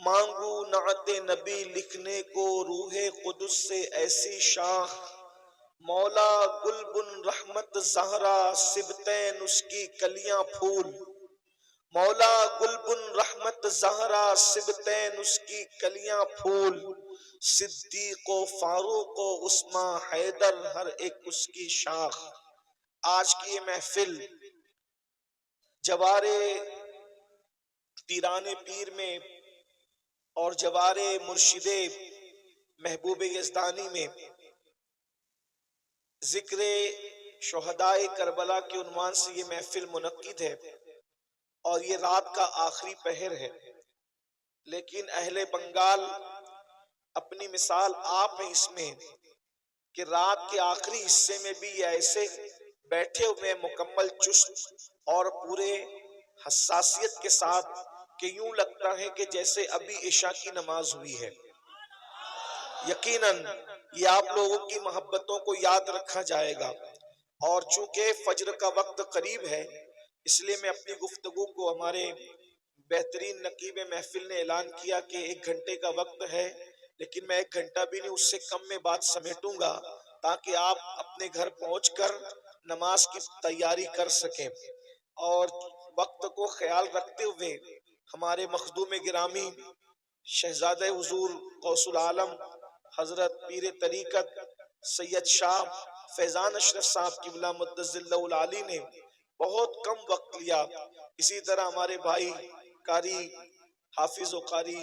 مانگو نعت نبی لکھنے کو روح قدس سے ایسی شاخ، مولا گل بن رحمت زہرا سبتین اس کی کلیاں پھول، مولا گل بن رحمت زہرا سبتین اس کی کلیاں پھول، صدیق و فاروق و عثمان حیدر ہر ایک اس کی شاخ۔ آج کی یہ محفل جوار پیران پیر میں اور جوار مرشد محبوب یزدانی میں ذکر شہدائے کربلا کے عنوان سے یہ محفل منعقد ہے، اور یہ رات کا آخری پہر ہے۔ لیکن اہل بنگال اپنی مثال آپ ہیں اس میں کہ رات کے آخری حصے میں بھی یہ ایسے بیٹھے ہوئے مکمل چست اور پورے حساسیت کے ساتھ کہ یوں لگتا ہے کہ جیسے ابھی عشاء کی نماز ہوئی ہے۔ یقیناً یہ آپ لوگوں کی محبتوں کو یاد رکھا جائے گا، اور چونکہ فجر کا وقت قریب ہے اس لیے میں اپنی گفتگو کو، ہمارے بہترین نقیب محفل نے اعلان کیا کہ 1 گھنٹے کا وقت ہے، لیکن میں 1 گھنٹہ بھی نہیں، اس سے کم میں بات سمیٹوں گا تاکہ آپ اپنے گھر پہنچ کر نماز کی تیاری کر سکیں۔ اور وقت کو خیال رکھتے ہوئے ہمارے مخدوم گرامی شہزادہ حضور غوث العالم حضرت پیر طریقت سید شاہ فیضان اشرف صاحب قبلہ مدظل اللہ العالی نے بہت کم وقت لیا۔ اسی طرح ہمارے بھائی قاری حافظ و قاری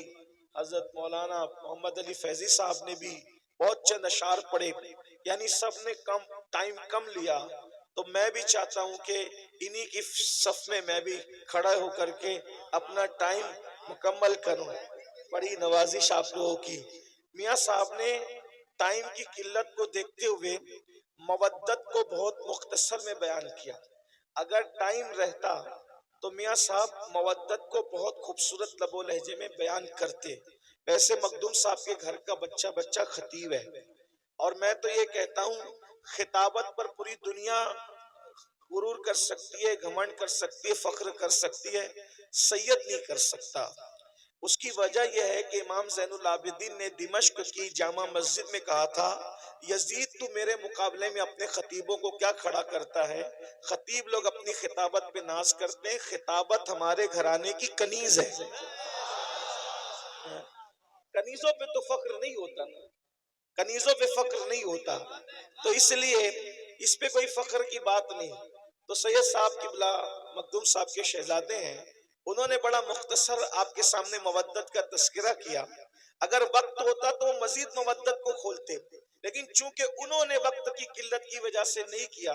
حضرت مولانا محمد علی فیضی صاحب نے بھی بہت چند اشعار پڑھے، یعنی سب نے ٹائم کم لیا، تو میں بھی چاہتا ہوں کہ انہی کی صف میں میں بھی کھڑا ہو کر کے اپنا ٹائم مکمل کروں۔ بڑی نوازش آپ لوگوں کی۔ میاں صاحب نے ٹائم کی قلت کو دیکھتے ہوئے مودت کو بہت مختصر میں بیان کیا۔ اگر ٹائم رہتا تو میاں صاحب مودت کو بہت خوبصورت لب و لہجے میں بیان کرتے۔ ویسے مخدوم صاحب کے گھر کا بچہ خطیب ہے، اور میں تو یہ کہتا ہوں خطابت پر پوری دنیا غرور کر سکتی ہے، گھمنڈ کر سکتی ہے، فخر کر سکتی ہے، سید نہیں کر سکتا۔ اس کی وجہ یہ ہے کہ امام زین العابدین نے دمشق کی جامع مسجد میں کہا تھا، یزید تو میرے مقابلے میں اپنے خطیبوں کو کیا کھڑا کرتا ہے؟ خطیب لوگ اپنی خطابت پہ ناز کرتے ہیں، خطابت ہمارے گھرانے کی کنیز ہے۔ کنیزوں پہ تو فخر نہیں ہوتا، کنیزوں پہ فخر نہیں ہوتا، تو اس لیے اس پہ کوئی فخر کی بات نہیں۔ تو سید صاحب قبلہ مخدوم صاحب کے شہزادے ہیں، انہوں نے بڑا مختصر آپ کے سامنے مودت کا تذکرہ کیا۔ اگر وقت ہوتا تو مزید مودت کو کھولتے، لیکن چونکہ انہوں نے وقت کی قلت کی وجہ سے نہیں کیا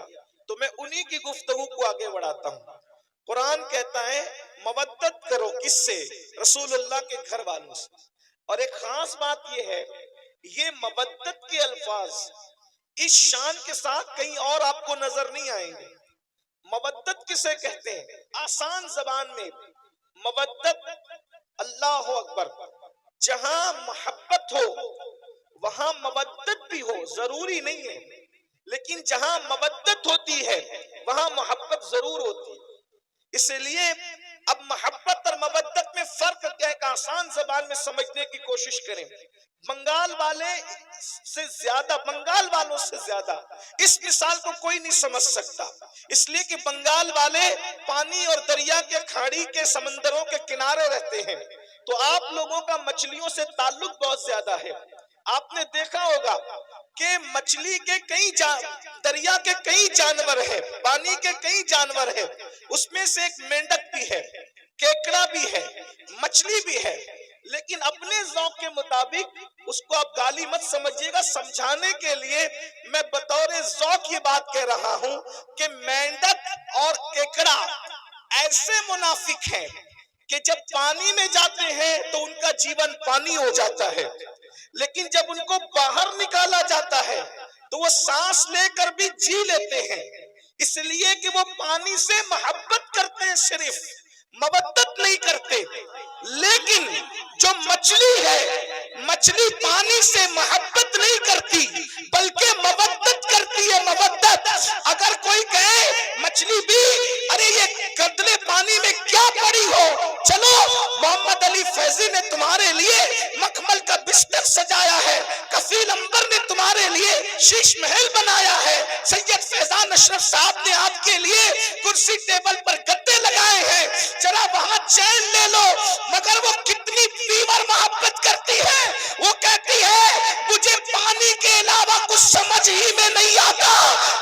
تو میں انہی کی گفتگو کو آگے بڑھاتا ہوں۔ قرآن کہتا ہے مودت کرو، کس سے؟ رسول اللہ کے گھر والوں سے۔ اور ایک خاص بات یہ ہے، یہ مودت کے الفاظ اس شان کے ساتھ کہیں اور آپ کو نظر نہیں آئیں گے۔ مودت کسے کہتے ہیں؟ آسان زبان میں مودت، اللہ اکبر، جہاں محبت ہو وہاں مودت بھی ہو، ضروری نہیں ہے، لیکن جہاں مودت ہوتی ہے وہاں محبت ضرور ہوتی ہے۔ اس لیے اب محبت اور مودت میں فرق کیا ہے کہ آسان زبان میں سمجھنے کی کوشش کریں۔ بنگال والوں سے زیادہ اس مثال کو کوئی نہیں سمجھ سکتا، اس لیے کہ بنگال والے پانی اور دریا کے کھاڑی کے سمندروں کے کنارے رہتے ہیں، تو آپ لوگوں کا مچھلیوں سے تعلق بہت زیادہ ہے۔ آپ نے دیکھا ہوگا کہ مچھلی کے دریا کے کئی جانور ہیں، پانی کے کئی جانور ہیں، اس میں سے ایک مینڈک بھی ہے، کیکڑا بھی ہے، مچھلی بھی ہے، لیکن اپنے ذوق کے مطابق اس کو آپ گالی مت سمجھیے گا، سمجھانے کے لیے میں بطور ذوق یہ بات کہہ رہا ہوں کہ مینڈک اور کیکڑا ایسے منافق ہیں کہ جب پانی میں جاتے ہیں تو ان کا جیون پانی ہو جاتا ہے، لیکن جب ان کو باہر نکالا جاتا ہے تو وہ سانس لے کر بھی جی لیتے ہیں، اس لیے کہ وہ پانی سے محبت کرتے ہیں، صرف مودت نہیں کرتے۔ لیکن جو مچھلی ہے، مچھلی پانی سے محبت نہیں کرتی بلکہ مودت کرتی ہے، مودت۔ اگر کوئی کہے مچھلی بھی ارے یہ گدلے پانی میں کیا پڑی ہو، چلو محمد علی فیضی نے تمہارے لیے مخمل کا بستر سجایا ہے، کفیل انبر نے تمہارے لیے شیش محل بنایا ہے، سید فیضان اشرف صاحب نے آپ کے لیے کرسی ٹیبل پر گدے لگائے ہیں، ذرا وہاں چین لے لو۔ مگر وہ کتنی فیور محبت کرتی ہے، وہ کہتی ہے مجھے پانی کے علاوہ کچھ سمجھ ہی میں نہیں آتا،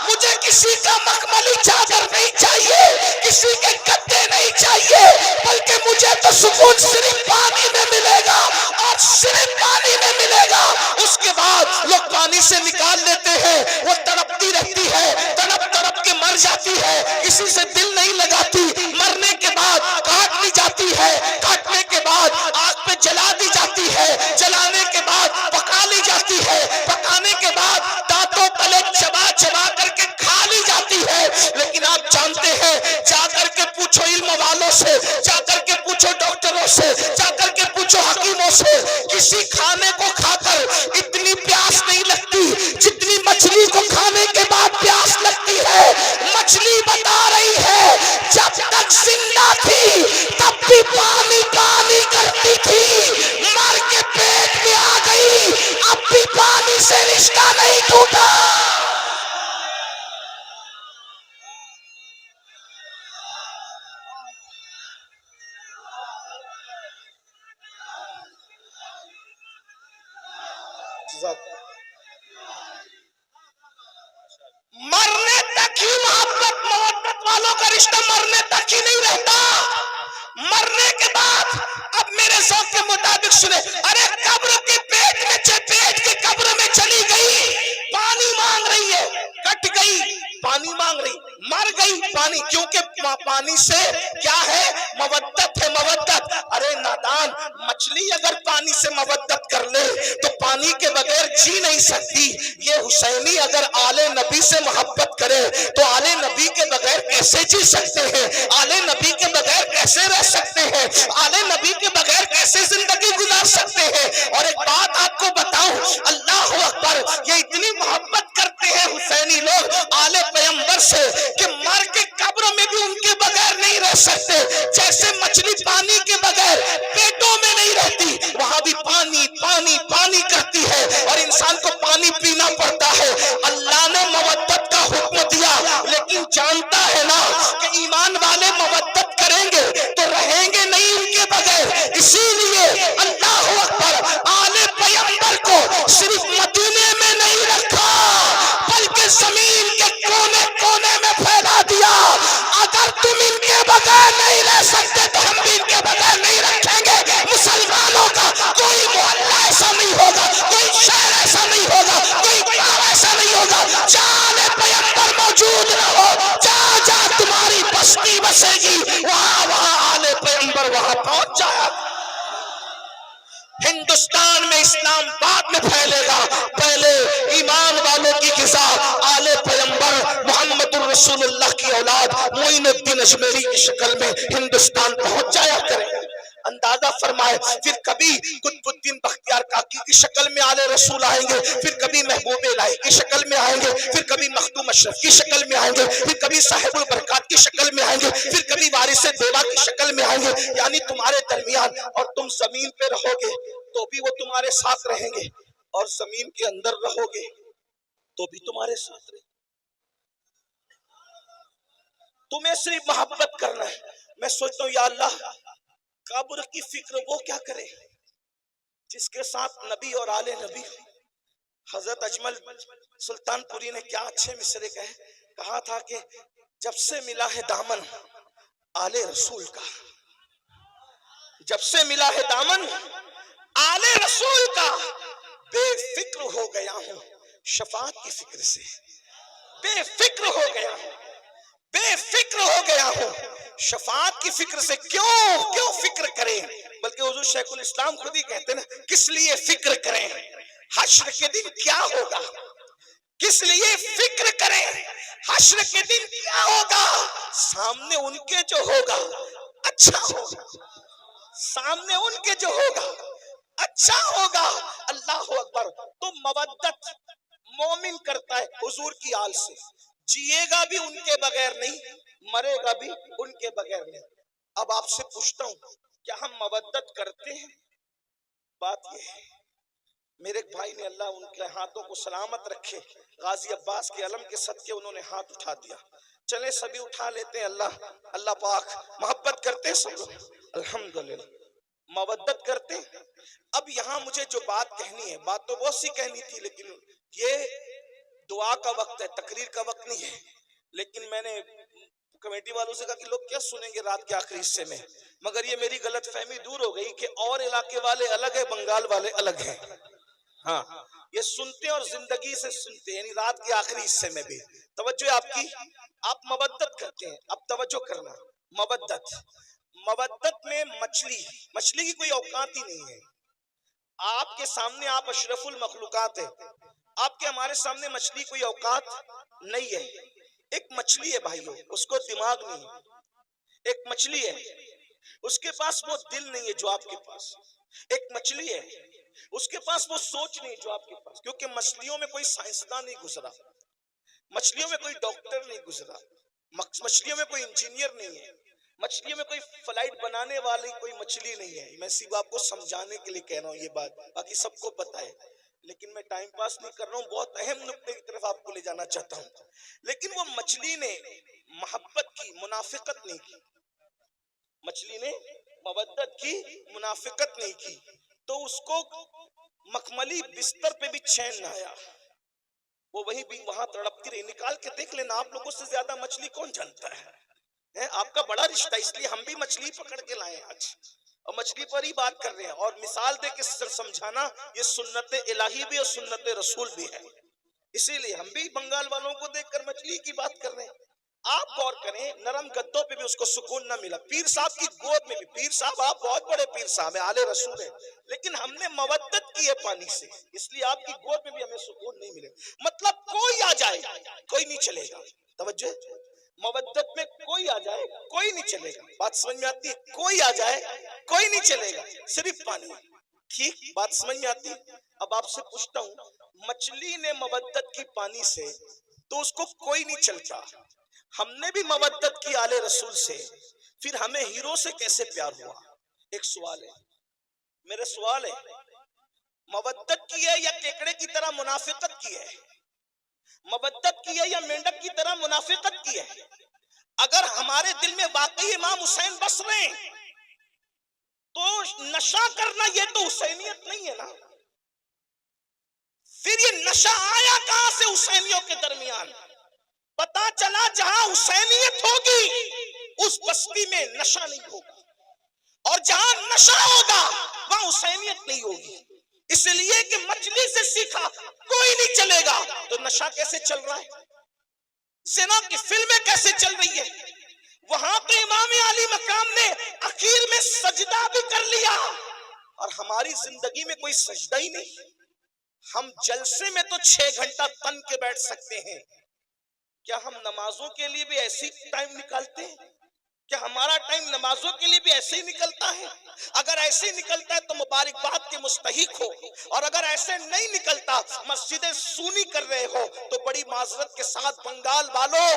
مجھے کسی کا مخملی چادر نہیں چاہیے، کسی کے گدے نہیں چاہیے، بلکہ مجھے تو سکون صرف پانی میں ملے گا اور صرف پانی میں ملے گا۔ اس کے بعد لوگ پانی سے نکال لیتے ہیں، وہ تڑپتی رہتی ہے، تڑپ تڑپ کے مر جاتی ہے، کسی سے دل نہیں لگاتی، مرنے کے بعد کاٹ لی جاتی ہے، کاٹنے کے بعد آگ پہ جلا دی جاتی ہے، جلانے کے بعد پکا لی جاتی ہے، پکانے کے بعد دانتوں تلے چبا چبا کر کے کھا لی جاتی ہے۔ لیکن آپ جانتے ہیں، جا کر کے پوچھو علم والوں سے، جا کر کے پوچھو ڈاکٹروں سے، جا کر کے پوچھو حکیموں سے، کسی کھانے کو کھا کر اتنی پیاس نہیں لگتی جتنی مچھلی کو کھانے کے بعد پیاس لگتی ہے۔ مچھلی بتا رہی ہے جب تک زندہ تھی تب بھی پانی پانی کرتی تھی، مر کے پیٹ میں آ گئی اب بھی پانی سے رشتہ نہیں ٹوٹا۔ مرنے تک ہی محبت محبت والوں کا رشتہ مرنے تک ہی نہیں رہتا، مرنے کے بعد اب میرے ذوق کے مطابق سنے، ارے قبر کے پیٹ میں پیٹ کے قبر میں چلی گئی، پانی مانگ رہی ہے، کٹ گئی پانی مانگ رہی، مر گئی پانی، کیونکہ پانی سے کیا ہے؟ مودت ہے، مودت۔ ارے نادان، مچھلی اگر پانی سے مودت کر لے تو پانی کے بغیر جی نہیں سکتی، یہ حسینی اگر آل نبی سے محبت کرے تو آل نبی کے بغیر کیسے جی سکتے ہیں؟ آل نبی کے بغیر کیسے رہ سکتے ہیں؟ آل نبی کے بغیر کیسے زندگی گزار سکتے ہیں؟ اور ایک بات آپ کو بتاؤں، اللہ اکبر، یہ اتنی محبت کرتے ہیں حسینی لوگ آل پیغمبر سے کہ مر کے قبر میں بھی ان کے بغیر نہیں رہ سکتے۔ جیسے مچھلی پانی کے بغیر پیٹوں میں نہیں رہتی، وہاں بھی پانی پانی پانی کرتی ہے اور انسان کو پانی پینا پڑتا ہے۔ اللہ نے مودت کا حکم دیا، لیکن جانتا ہے نا کہ ایمان والے مودت کریں گے تو رہیں گے نہیں ان کے بغیر، اسی لیے اللہ اکبر، آل پیغمبر کو صرف مدینے میں نہیں رکھا بلکہ زمین کے کونے کونے میں پھیلا دیا۔ اگر تم ان کے بغیر نہیں رہ سکتے تو ہم بھی ان کے بغیر نہیں رکھیں گے۔ مسلمانوں کا کوئی محلہ ایسا نہیں ہوگا، کوئی شہر ایسا نہیں ہوگا، کوئی گاؤں ایسا نہیں ہوگا جہاں پیغمبر موجود نہ ہو۔ جہاں جہاں تمہاری بستی بسے گی وہاں وہاں آل پیغمبر وہاں پہنچ جائے۔ ہندوستان میں اسلام بعد میں پھیلے گا، پہلے ایمان والوں کی غذا آل پیغمبر محمد الرسول اللہ کی اولاد معین الدین اجمیری کی شکل میں ہندوستان پہنچ جایا کرے۔ اندازہ فرمائے، پھر کبھی قطب الدین بختیار کاکی کی شکل میں آل رسول آئیں گے، پھر کبھی محبوب الہی کی شکل میں آئیں گے، پھر کبھی مخدوم اشرف کی شکل میں آئیں گے، پھر کبھی صاحب البرکات کی شکل میں آئیں گے، پھر کبھی وارث دیوا کی شکل میں آئیں گے۔ یعنی تمہارے درمیان، اور تم زمین پہ رہو گے تو بھی وہ تمہارے ساتھ رہیں گے، اور زمین کے اندر رہو گے تو بھی تمہارے ساتھ رہیں گے۔ تمہیں صرف محبت کرنا ہے۔ میں سوچتا ہوں یا اللہ، قبر کی فکر وہ کیا کرے جس کے ساتھ نبی اور آل نبی۔ حضرت اجمل سلطان پوری نے کیا اچھے مصرے کہا تھا کہ جب سے ملا ہے دامن آل رسول کا، جب سے ملا ہے دامن آل رسول کا، بے فکر ہو گیا ہوں شفاعت کی فکر سے، بے فکر ہو گیا ہوں، بے فکر ہو گیا ہوں شفاعت کی فکر سے۔ کیوں فکر کریں؟ بلکہ حضور شیخ الاسلام خود ہی کہتے ہیں نا، کس لیے فکر کریں؟ حشر کے دن کیا ہوگا؟ کس لیے فکر کریں؟ حشر کے دن کیا ہوگا؟ سامنے ان کے جو ہوگا اچھا ہوگا، سامنے ان کے جو ہوگا اچھا ہوگا۔ اللہ اکبر۔ تو مودت مومن کرتا ہے حضور کی آل سے، جیے گا بھی ان کے بغیر نہیں، مرے گا بھی ان کے بغیر نہیں۔ اب آپ سے پوچھتا ہوں، کیا ہم مودت کرتے ہیں بات یہ ہے، میرے ایک بھائی نے، اللہ ان کے ہاتھوں کو سلامت رکھے، غازی عباس کے علم کے صدقے انہوں نے ہاتھ اٹھا دیا، چلے سبھی اٹھا لیتے ہیں، اللہ پاک محبت کرتے ہیں سب لوگ، الحمدللہ مودت کرتے ہیں۔ اب یہاں مجھے جو بات کہنی ہے، بات تو بہت سی کہنی تھی، لیکن یہ دعا کا وقت ہے، تقریر کا وقت نہیں ہے، لیکن میں نے کمیٹی والوں سے کہا کہ لوگ کیا سنیں گے رات کے آخری حصے میں، مگر یہ میری غلط فہمی دور ہو گئی کہ اور علاقے والے الگ ہیں، بنگال والے الگ ہیں، ہاں یہ سنتے اور زندگی سے سنتے، یعنی رات کے آخری حصے میں بھی توجہ آپ کی، آپ مودت کرتے ہیں، اب توجہ کرنا، مودت میں مچھلی کی کوئی اوقات ہی نہیں ہے، آپ کے سامنے آپ اشرف المخلوقات ہیں، آپ کے ہمارے سامنے مچھلی کوئی اوقات نہیں ہے، ایک مچھلی ہے بھائیو، اس کو دماغ نہیں، ایک مچھلی ہے اس کے پاس وہ دل نہیں ہے جو آپ کے پاس، ایک مچھلی ہے اس کے پاس وہ سوچ نہیں جو آپ کے پاس، کیونکہ مچھلیوں میں کوئی سائنسدان نہیں گزرا، مچھلیوں میں کوئی ڈاکٹر نہیں گزرا، مچھلیوں میں کوئی انجینئر نہیں ہے، مچھلیوں میں کوئی فلائٹ بنانے والی کوئی مچھلی نہیں ہے، میں صرف آپ کو سمجھانے کے لیے کہہ رہا ہوں یہ بات، باقی سب کو پتہ ہے، لیکن میں ٹائم پاس نہیں کر رہا ہوں، بہت اہم نقطے کی طرف آپ کو لے جانا چاہتا ہوں۔ لیکن وہ مچھلی نے محبت کی، منافقت نہیں کی، مچھلی نے مودت کی، منافقت نہیں کی، تو اس کو مخملی بستر پہ بھی چین نہ آیا، وہ وہیں بھی وہاں تڑپتی رہی، نکال کے دیکھ لینا، آپ لوگوں سے زیادہ مچھلی کون جانتا ہے، آپ کا بڑا رشتہ، اس لیے ہم بھی مچھلی پکڑ کے لائے ہیں آج، اور مچھلی پر ہی بات کر رہے ہیں، اور مثال دے کے سمجھانا، یہ سنت الہی بھی اور سنت رسول بھی ہے، اسی لیے ہم بھی بنگال والوں کو دیکھ کر مچھلی کی بات کر رہے ہیں۔ آپ غور کریں، نرم گدوں پہ بھی اس کو سکون نہ ملا، پیر صاحب کی گود میں بھی، پیر صاحب آپ بہت بڑے پیر صاحب ہیں، آل رسول ہیں، لیکن ہم نے مودت کی ہے پانی سے، اس لیے آپ کی گود میں بھی ہمیں سکون نہیں ملے، مطلب کوئی آ جائے کوئی نہیں چلے گا، توجہ، مودت میں کوئی آ جائے کوئی نہیں چلے گا، بات سمجھ میں آتی ہے، کوئی آ جائے کوئی نہیں چلے گا، صرف پانی، ٹھیک، بات سمجھ میں آتی ہے۔ اب آپ سے پوچھتا ہوں، مچھلی نے مودت کی پانی سے تو اس کو کوئی نہیں چلتا، ہم نے بھی مودت کی آل رسول سے، پھر ہمیں ہیرو سے کیسے پیار ہوا؟ ایک سوال ہے، میرے سوال ہے، مودت کی ہے یا کیکڑے کی طرح منافقت کی ہے؟ مودت کی ہے یا مینڈک کی طرح منافقت کی ہے؟ اگر ہمارے دل میں واقعی امام حسین بس رہے ہیں تو نشہ کرنا یہ تو حسینیت نہیں ہے نا، پھر یہ نشہ آیا کہاں سے حسینیوں کے درمیان؟ پتا چلا جہاں حسینیت ہوگی اس بستی میں نشہ نہیں ہوگا، اور جہاں نشہ ہوگا وہاں حسینیت نہیں ہوگی، اس لیے کہ مچھلی سے سیکھا کوئی نہیں چلے گا، تو نشہ کیسے چل رہا ہے، زنا کی فلمیں کیسے چل رہی ہے، وہاں تو امام علی مقام نے اخیر میں سجدہ بھی کر لیا، اور ہماری زندگی میں کوئی سجدہ ہی نہیں، ہم جلسے میں تو 6 گھنٹہ تن کے بیٹھ سکتے ہیں، کیا ہم نمازوں کے لیے بھی ایسی ٹائم نکالتے ہیں؟ کیا ہمارا ٹائم نمازوں کے لیے بھی ایسے ہی نکلتا ہے؟ اگر ایسے ہی نکلتا ہے تو مبارکباد کے مستحق ہو، اور اگر ایسے نہیں نکلتا، مسجدیں سونی کر رہے ہو، تو بڑی معذرت کے ساتھ بنگال والوں،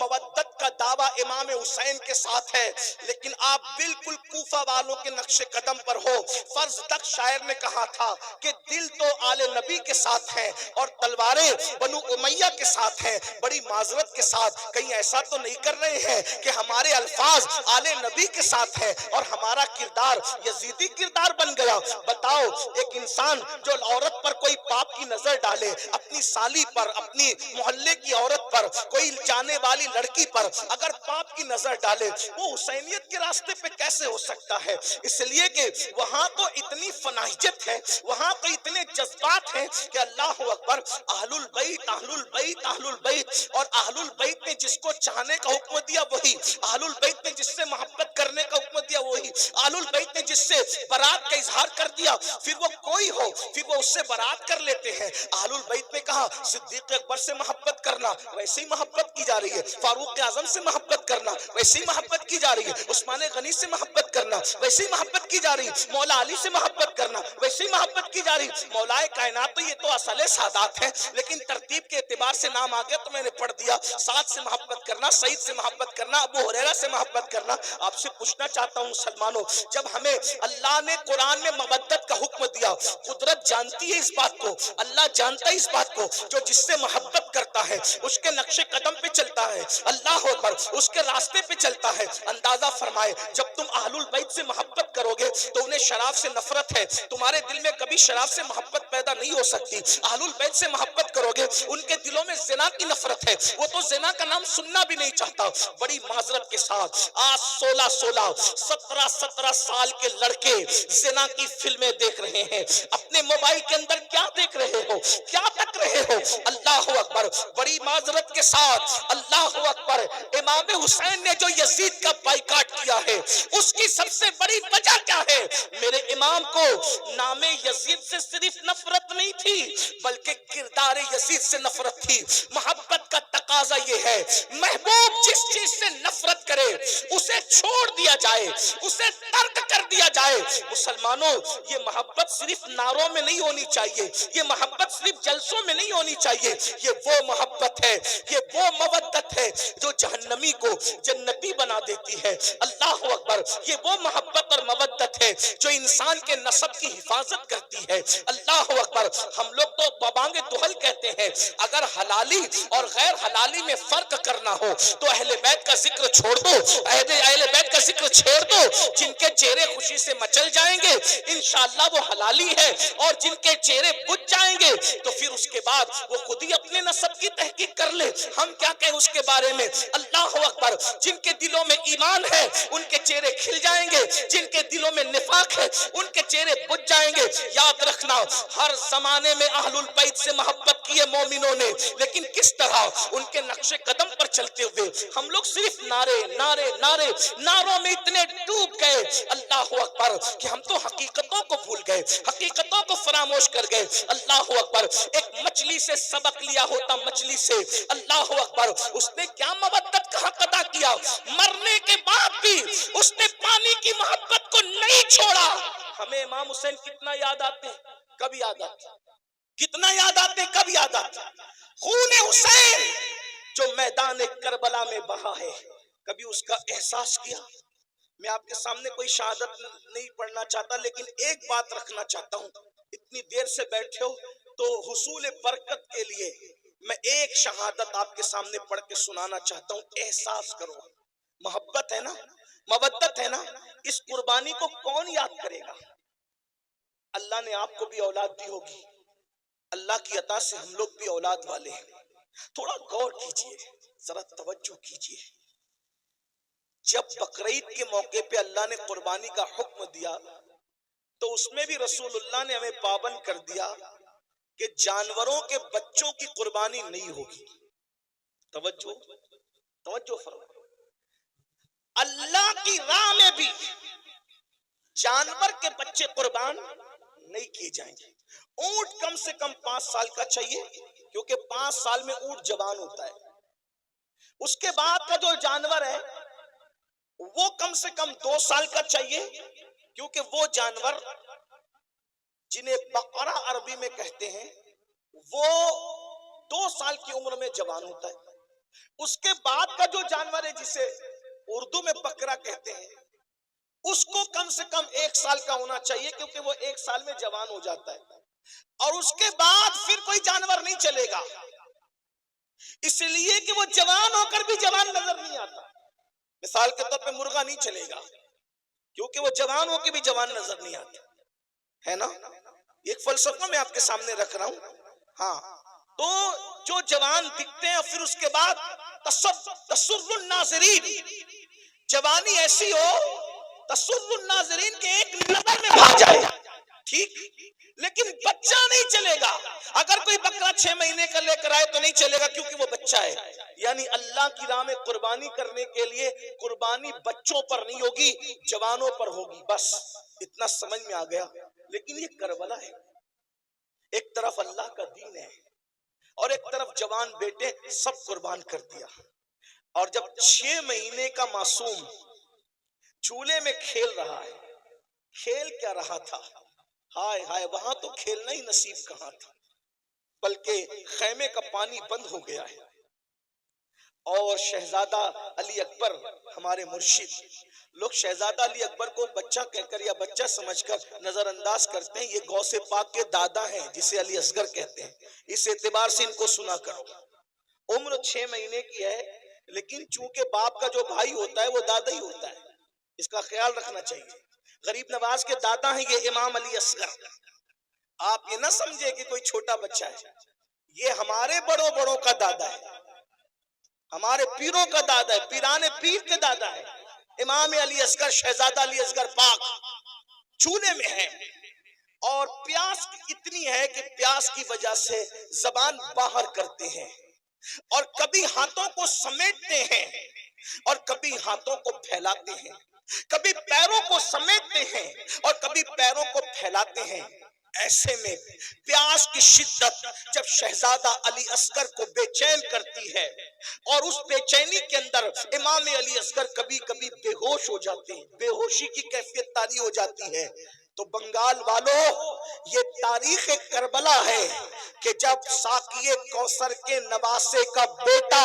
مودت کا دعویٰ امام حسین کے ساتھ ہے، لیکن آپ بالکل کوفہ والوں کے نقش قدم پر ہو۔ فرض تک شاعر نے کہا تھا کہ دل تو آل نبی کے ساتھ ہیں اور تلواریں بنو امیہ کے ساتھ ہیں، بڑی معذرت کے ساتھ کہیں ایسا تو نہیں کر رہے ہیں کہ ہمارے الفاظ آل نبی کے ساتھ ہے اور ہمارا کردار یزیدی کردار بن گیا؟ بتاؤ، ایک انسان جو عورت پر کوئی پاپ کی نظر ڈالے، اپنی سالی پر، اپنی محلے کی عورت پر، کوئی جانے والی لڑکی پر اگر پاپ کی نظر ڈالے، وہ حسینیت کے راستے پہ کیسے ہو سکتا ہے؟ اس لیے کہ وہاں تو اتنی فناحیت ہے، وہاں تو اتنے جذبات ہیں کہ اللہ اکبر، اہل البیت اہل البیت اہل البیت، اور اہل البیت نے جس کو چاہنے کا حکم دیا وہی، اہل البیت نے جس سے محبت کرنے کا حکم دیا وہی، اہل البیت نے جس سے برات کا اظہار کر دیا، پھر وہ کوئی ہو پھر وہ اس سے برات کر لیتے ہیں۔ اہل البیت نے کہا صدیق اکبر سے محبت کرنا، ویسے ہی محبت کی جا رہی ہے، فاروق اعظم سے محبت کرنا، ویسے ہی محبت کی جا رہی ہے، عثمان غنی سے محبت کرنا، ویسے ہی محبت کی جا رہی ہے، مولا علی سے محبت کرنا، ویسے ہی محبت کی جا رہی ہے، مولا کائنات، تو یہ تو اصل سادات ہیں، لیکن ترتیب کے اعتبار سے نام آ گیا تو میں نے پڑھ دیا، سعد سے محبت کرنا، سعید سے محبت کرنا، ابو ہریرہ سے محبت کرنا۔ آپ سے پوچھنا چاہتا ہوں مسلمانوں، جب ہمیں اللہ نے قرآن میں مودت کا حکم دیا کیا؟ قدرت جانتی ہے اس بات کو، اللہ جانتا ہے اس بات کو، جو جس سے محبت کرتا ہے اس کے نقش قدم پہ چلتا ہے، اللہ اکبر، اس کے راستے پہ چلتا ہے۔ اندازہ فرمائے جب تم اہل البیت سے محبت کرو گے تو انہیں شراب سے نفرت ہے، تمہارے دل میں کبھی شراب سے محبت پیدا نہیں ہو سکتی۔ اہل البیت سے محبت کرو گے، ان کے دلوں میں زنا کی نفرت ہے، وہ تو زنا کا نام سننا بھی نہیں چاہتا۔ بڑی معذرت کے ساتھ آج 17 سال کے لڑکے زنا کی فلمیں دیکھ رہے ہیں، اپنے موبائل کے اندر کیا دیکھ رہے ہو، کیا تک رہے ہو؟ اللہ اکبر، بڑی معذرت کے ساتھ اللہ اکبر، امام حسین نے جو یزید کا بائیکاٹ کیا ہے اس کی سب سے بڑی وجہ کیا ہے؟ میرے امام کو نام یزید سے صرف نفرت نہیں تھی بلکہ کردار یزید سے نفرت تھی۔ محبت کا تقاضا یہ ہے محبوب جس چیز سے نفرت کرے اسے چھوڑ دیا جائے، اسے ترک کر دیا جائے۔ مسلمانوں، یہ محبت صرف نعروں میں نہیں ہونی چاہیے، یہ محبت صرف جلسوں میں نہیں ہونی چاہیے، یہ وہ محبت ہے، یہ وہ مودت ہے جو جہنمی کو جنتی بنا دیتی ہے۔ اللہ اکبر، یہ وہ محبت اور مودت ہے جو انسان کے نسب کی حفاظت کرتی ہے۔ اللہ اکبر، ہم لوگ تو بابانگ دہل کہتے ہیں، اگر حلالی اور غیر حلالی میں فرق کرنا ہو تو اہل بیت کا ذکر چھوڑ دو، اہل بیت کا ذکر چھوڑ دو، جن کے چہرے خوشی سے مچل جائیں گے انشاءاللہ وہ حلالی ہے، اور جن کے چہرے بجھ جائیں گے تو پھر اس کے بعد وہ خود ہی اپنے نسب کی تحقیق کر لے، ہم کیا کہیں اس کے بارے میں۔ اللہ اکبر، جن کے دلوں میں ایمان ہے ان کے چہرے کھل جائیں گے، جن کے دلوں میں نفاق ہے ان کے چہرے بجھ جائیں گے۔ یاد رکھنا، ہر زمانے میں اہل البیت سے محبت کی ہے مومنوں نے، لیکن کس طرح؟ ان کے نقش قدم پر چلتے ہوئے۔ ہم لوگ صرف نعروں میں اتنے ڈوب گئے اللہ اکبر کہ ہم تو حقیقتوں کو بھول گئے، حقیقتوں کو فراموش کر گئے۔ اللہ اکبر، ایک مچھلی سے سبق لیا ہوتا، مچھلی سے، اللہ اکبر، اس نے کیا مودت کا حق ادا کیا، مرنے کے بعد بھی اس نے پانی کی محبت کو نہیں چھوڑا۔ ہمیں امام حسین کتنا یاد آتے ہیں، کب یاد آتے ہیں، کتنا یاد آتے ہیں، کب یاد آتے ہیں؟ خون حسین جو میدان کربلا میں بہا ہے، کبھی اس کا احساس کیا؟ میں آپ کے سامنے کوئی شہادت نہیں پڑھنا چاہتا، لیکن ایک بات رکھنا چاہتا ہوں، اتنی دیر سے بیٹھے ہو تو حصول برکت کے لیے میں ایک شہادت آپ کے سامنے پڑھ کے سنانا چاہتا ہوں۔ احساس کرو، محبت ہے نا، مودت ہے نا، اس قربانی کو کون یاد کرے گا؟ اللہ نے آپ کو بھی اولاد دی ہوگی، اللہ کی عطا سے ہم لوگ بھی اولاد والے ہیں۔ تھوڑا غور کیجئے، ذرا توجہ کیجئے، جب بقرعید کے موقع پہ اللہ نے قربانی کا حکم دیا تو اس میں بھی رسول اللہ نے ہمیں پابند کر دیا کہ جانوروں کے بچوں کی قربانی نہیں ہوگی۔ توجہ فرمائیں، اللہ کی راہ میں بھی جانور کے بچے قربان نہیں کیے جائیں گے۔ اونٹ کم سے کم 5 سال کا چاہیے، کیونکہ 5 سال میں اونٹ جوان ہوتا ہے۔ اس کے بعد کا جو جانور ہے وہ کم سے کم 2 سال کا چاہیے، کیونکہ وہ جانور جنہیں بقرہ عربی میں کہتے ہیں وہ 2 سال کی عمر میں جوان ہوتا ہے۔ اس کے بعد کا جو جانور ہے جسے اردو میں بکرا کہتے ہیں اس کو کم سے کم 1 سال کا ہونا چاہیے، کیونکہ وہ 1 سال میں جوان ہو جاتا ہے، اور اس کے بعد پھر کوئی جانور نہیں چلے گا، اس لیے کہ وہ جوان ہو کر بھی جوان نظر نہیں آتا۔ مثال کے طور پہ مرغا نہیں چلے گا کیونکہ وہ جوان ہو کے بھی جوان نظر نہیں آتا ہے نا۔ ایک فلسفہ میں آپ کے سامنے رکھ رہا ہوں۔ ہاں، تو جو جوان دکھتے ہیں پھر اس کے بعد تسر الناظرین، جوانی ایسی ہو تسر الناظرین کے ایک نظر میں بھا جائے، ٹھیک، لیکن بچہ نہیں چلے گا۔ اگر کوئی بکرا 6 مہینے کا لے کر آئے تو نہیں چلے گا کیونکہ وہ بچہ ہے۔ یعنی اللہ کی راہ میں قربانی کرنے کے لیے قربانی بچوں پر نہیں ہوگی، جوانوں پر ہوگی، بس اتنا سمجھ میں آ گیا۔ لیکن یہ کربلا ہے، ایک طرف اللہ کا دین ہے اور ایک طرف جوان بیٹے سب قربان کر دیا، اور جب 6 مہینے کا معصوم چولہے میں کھیل رہا ہے، کھیل کیا رہا تھا، ہائے ہائے، وہاں تو کھیلنا ہی نصیب کہاں تھا، بلکہ خیمے کا پانی بند ہو گیا ہے، اور شہزادہ علی اکبر ہمارے مرشد، لوگ شہزادہ علی اکبر کو بچہ کہہ کر یا بچہ سمجھ کر نظر انداز کرتے ہیں. یہ غوث پاک کے دادا ہیں جسے علی اصغر کہتے ہیں. اس اعتبار سے ان کو سنا کرو. عمر 6 مہینے کی ہے، لیکن چونکہ باپ کا جو بھائی ہوتا ہے وہ دادا ہی ہوتا ہے، اس کا خیال رکھنا چاہیے. غریب نواز کے دادا ہیں یہ امام علی اصغر. آپ یہ نہ سمجھے کہ کوئی چھوٹا بچہ ہے، یہ ہمارے بڑوں بڑوں کا دادا ہے، ہمارے پیروں کا دادا ہے، پیران پیر کے دادا ہے. امام علی اصغر، شہزادہ علی اصغر پاک چولہے میں ہے، اور پیاس اتنی ہے کہ پیاس کی وجہ سے زبان باہر کرتے ہیں، اور کبھی ہاتھوں کو سمیٹتے ہیں اور کبھی ہاتھوں کو پھیلاتے ہیں، کبھی پیروں کو سمیٹتے ہیں اور کبھی پیروں کو پھیلاتے ہیں. ایسے میں پیاس کی شدت جب شہزادہ علی اصغر کو بے چین کرتی ہے، اور اس بے چینی کے اندر امام علی اصغر کبھی کبھی بے ہوش ہو جاتے ہیں، بے ہوشی کی کیفیت طاری ہو جاتی ہے. تو بنگال والوں، یہ تاریخ کربلا ہے کہ جب ساقی کوثر کے نواسے کا بیٹا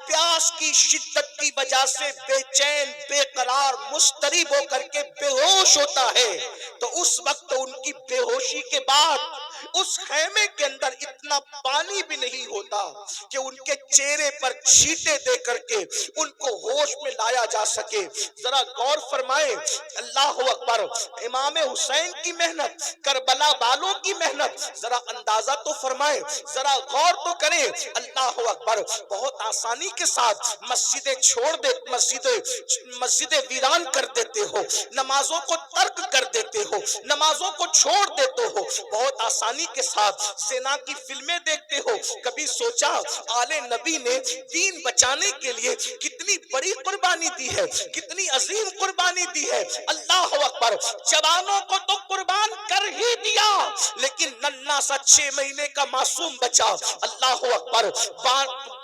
پیاس کی شدت کی وجہ سے بے چین، بے قرار، مضطرب ہو کر کے بے ہوش ہوتا ہے، تو اس وقت ان کی بے ہوشی کے بعد اس خیمے کے اندر اتنا پانی بھی نہیں ہوتا کہ ان کے چہرے پر چھینٹے دے کر کے ان کو ہوش میں لایا جا سکے. ذرا غور فرمائیں، اللہ اکبر. امام حسین کی محنت، کربلا والوں کی محنت، ذرا اندازہ تو فرمائیں، ذرا غور تو کریں. اللہ اکبر. بہت آسانی کے ساتھ مسجدیں چھوڑ دے، مسجدیں ویران کر دیتے ہو، نمازوں کو ترک کر دیتے ہو، نمازوں کو چھوڑ دیتے ہو، بہت آسانی کے ساتھ زنا کی فلمیں دیکھتے ہو. کبھی سوچا آل نبی نے دین بچانے کے لیے کتنی بڑی قربانی دی ہے، کتنی عظیم قربانی دی ہے. اللہ اکبر. جوانوں کو تو قربان کر ہی دیا، لیکن ننھا سا 6 مہینے کا معصوم بچہ، اللہ اکبر،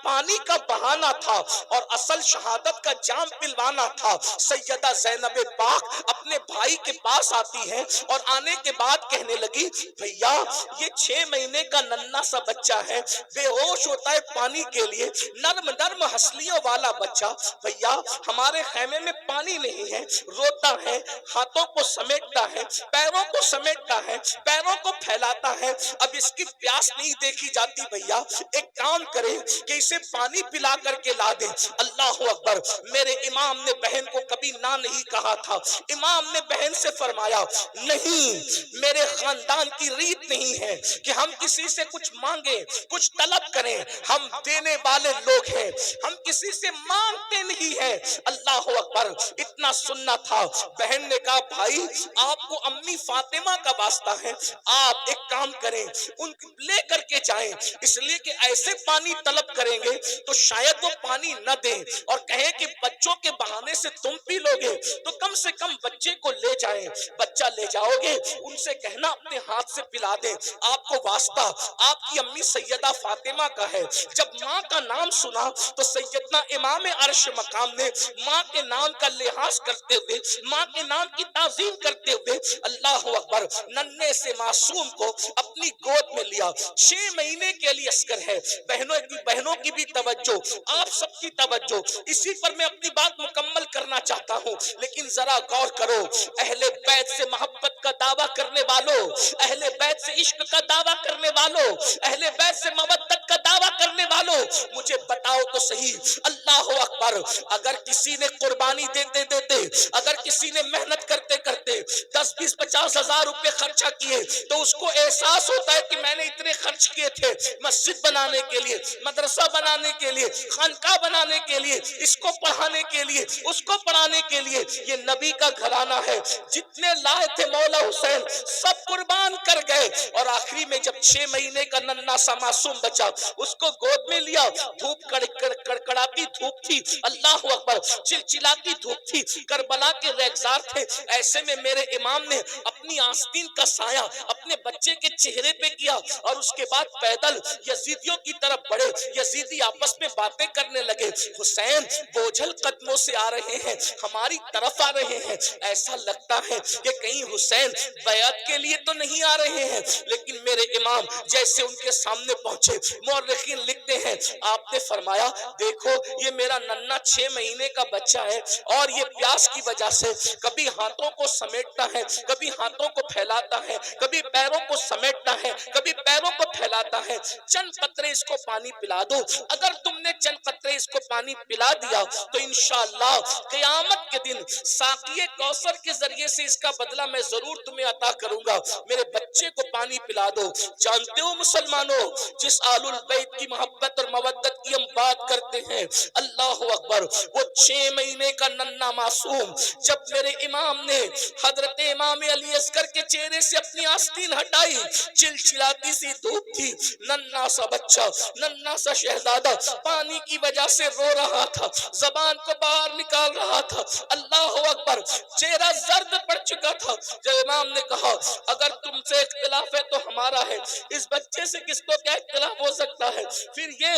پانی کا بہانا تھا اور اصل شہادت کا جام پلوانا تھا. سیدہ زینب پاک اپنے بھائی کے پاس آتی ہیں اور آنے کے بعد کہنے لگی، بھیا یہ 6 مہینے کا ننھا سا بچہ ہے، بے ہوش ہوتا ہے پانی کے لیے، نرم نرم ہنسلیوں والا بچہ، بھیا ہمارے خیمے میں پانی نہیں ہے، روتا ہے، ہاتھوں کو سمیٹتا ہے، پیروں کو سمیٹتا ہے، پیروں کو پھیلاتا ہے، اب اس کی پیاس نہیں دیکھی جاتی. بھیا ایک کام کریں کہ اسے پانی پلا کر کے لا دیں. اللہ اکبر. میرے امام نے بہن کو کبھی نہ نہیں کہا تھا. امام نے بہن سے فرمایا، نہیں، میرے خاندان کی ریت نہیں ہے کہ ہم کسی سے کچھ مانگیں، کچھ طلب کریں، ہم دینے والے لوگ ہیں، ہم کسی سے مانگتے نہیں ہیں. اللہ اکبر. اتنا سننا تھا. بہن نے کہا، بھائی آپ کو امی فاطمہ کا واسطہ ہے، آپ ایک کام کریں، ان لے کر کے جائیں، اس لیے کہ ایسے پانی طلب کریں گے تو شاید وہ پانی نہ دیں اور کہیں کہ بچوں کے بہانے سے تم پی لوگے، تو کم سے کم بچے کو لے جائیں. بچہ لے جاؤ گے، ان سے کہنا اپنے ہاتھ سے پلا دیں. آپ کو واسطہ آپ کی امی سیدہ فاطمہ کا ہے. جب ماں کا نام سنا تو سیدنا امام عرش مقام نے ماں کے نام کا لحاظ کرتے ہوئے، ماں کے نام کی تعظیم کرتے ہوئے، اللہ اکبر، ننھے سے معصوم کو اپنی گود میں لیا. 6 مہینے کے لیے اصغر ہے. بہنوں کی بھی توجہ، آپ سب کی توجہ. اسی پر میں اپنی بات مکمل کرنا چاہتا ہوں، لیکن ذرا غور کرو. اہل بیت سے محبت کا دعویٰ کرنے والوں، اہل بیت سے عشق کا دعویٰ کرنے والوں، اہل بیت سے مودت کا دعویٰ کرنے والوں، مجھے بتاؤ تو صحیح. اللہ اکبر. اگر کسی نے قربانی دیتے دیتے، اگر کسی نے محنت کرتے کرتے 10 20 50 ہزار روپے خرچہ کیے، تو اس کو احساس ہوتا ہے کہ میں نے اتنے خرچ کیے تھے مسجد بنانے کے لیے، مدرسہ بنانے کے لیے، خانقاہ بنانے کے لیے، اس کو پڑھانے کے لیے، اس کو پڑھانے کے لیے. یہ نبی کا گھرانہ ہے. جتنے لائے تھے مولا حسین سب قربان کر گئے، اور آخری میں جب 6 مہینے کا ننھا سا معصوم بچہ، اس کو گود میں لیا. دھوپ کڑکڑاتی دھوپ تھی، اللہ اکبر، چلچلاتی دھوپ تھی، کربلا کے ریگزار تھے. ایسے میں میرے امام نے اپنی آستین کا سایہ اپنے بچے کے چہرے پہ کیا، اور اس کے بعد پیدل یزیدیوں کی طرف بڑھے. یزیدی آپس میں باتیں کرنے لگے. حسین بوجھل قدموں سے آ رہے ہیں، ہماری طرف آ رہے ہیں. ایسا لگتا ہے کہ کہیں حسین بیعت کے لیے تو نہیں آ رہے ہیں، لیکن میرے امام جیسے ان کے سامنے پہنچے، مورخین لکھتے ہیں آپ نے فرمایا دیکھو یہ میرا ننھا 6 مہینے کا بچہ ہے اور یہ پیاس کی وجہ سے کبھی ہاتھوں کو سمیٹتا ہے، کبھی ہاتھوں کو پھیلاتا ہے، کبھی پیروں کو سمیٹتا ہے، کبھی پیروں کو پھیلاتا ہے، چند قطرے اس کو پانی پلا دو، اگر تم نے چند قطرے اس کو پانی پلا دیا تو انشاءاللہ قیامت کے دن ساقی کوثر کے ذریعے سے اس کا بدلہ میں ضرور تمہیں عطا کروں گا، میرے بچے کو پانی پلا دو۔ جانتے ہو مسلمانوں، جس آل البیت کی محبت اور مودت کی ہم بات کرتے ہیں، اللہ اکبر، وہ 6 مہینے کا ننھا معصوم جب میرے امام نے حضرت امام علی اصغر کے چہرے سے اپنی آستین ہٹائی، چلچلاتی سی دھوپ تھی، ننھا سا بچہ، ننھا سا شہزادہ پانی کی وجہ سے رو رہا تھا، زبان کو باہر نکال رہا تھا، اللہ اکبر، چہرہ زرد پڑ چکا تھا۔ جب امام نے کہا اگر تم سے اختلاف ہے تو ہمارا ہے، اس بچے سے کس کو کیا اختلاف ہو سکتا ہے، پھر یہ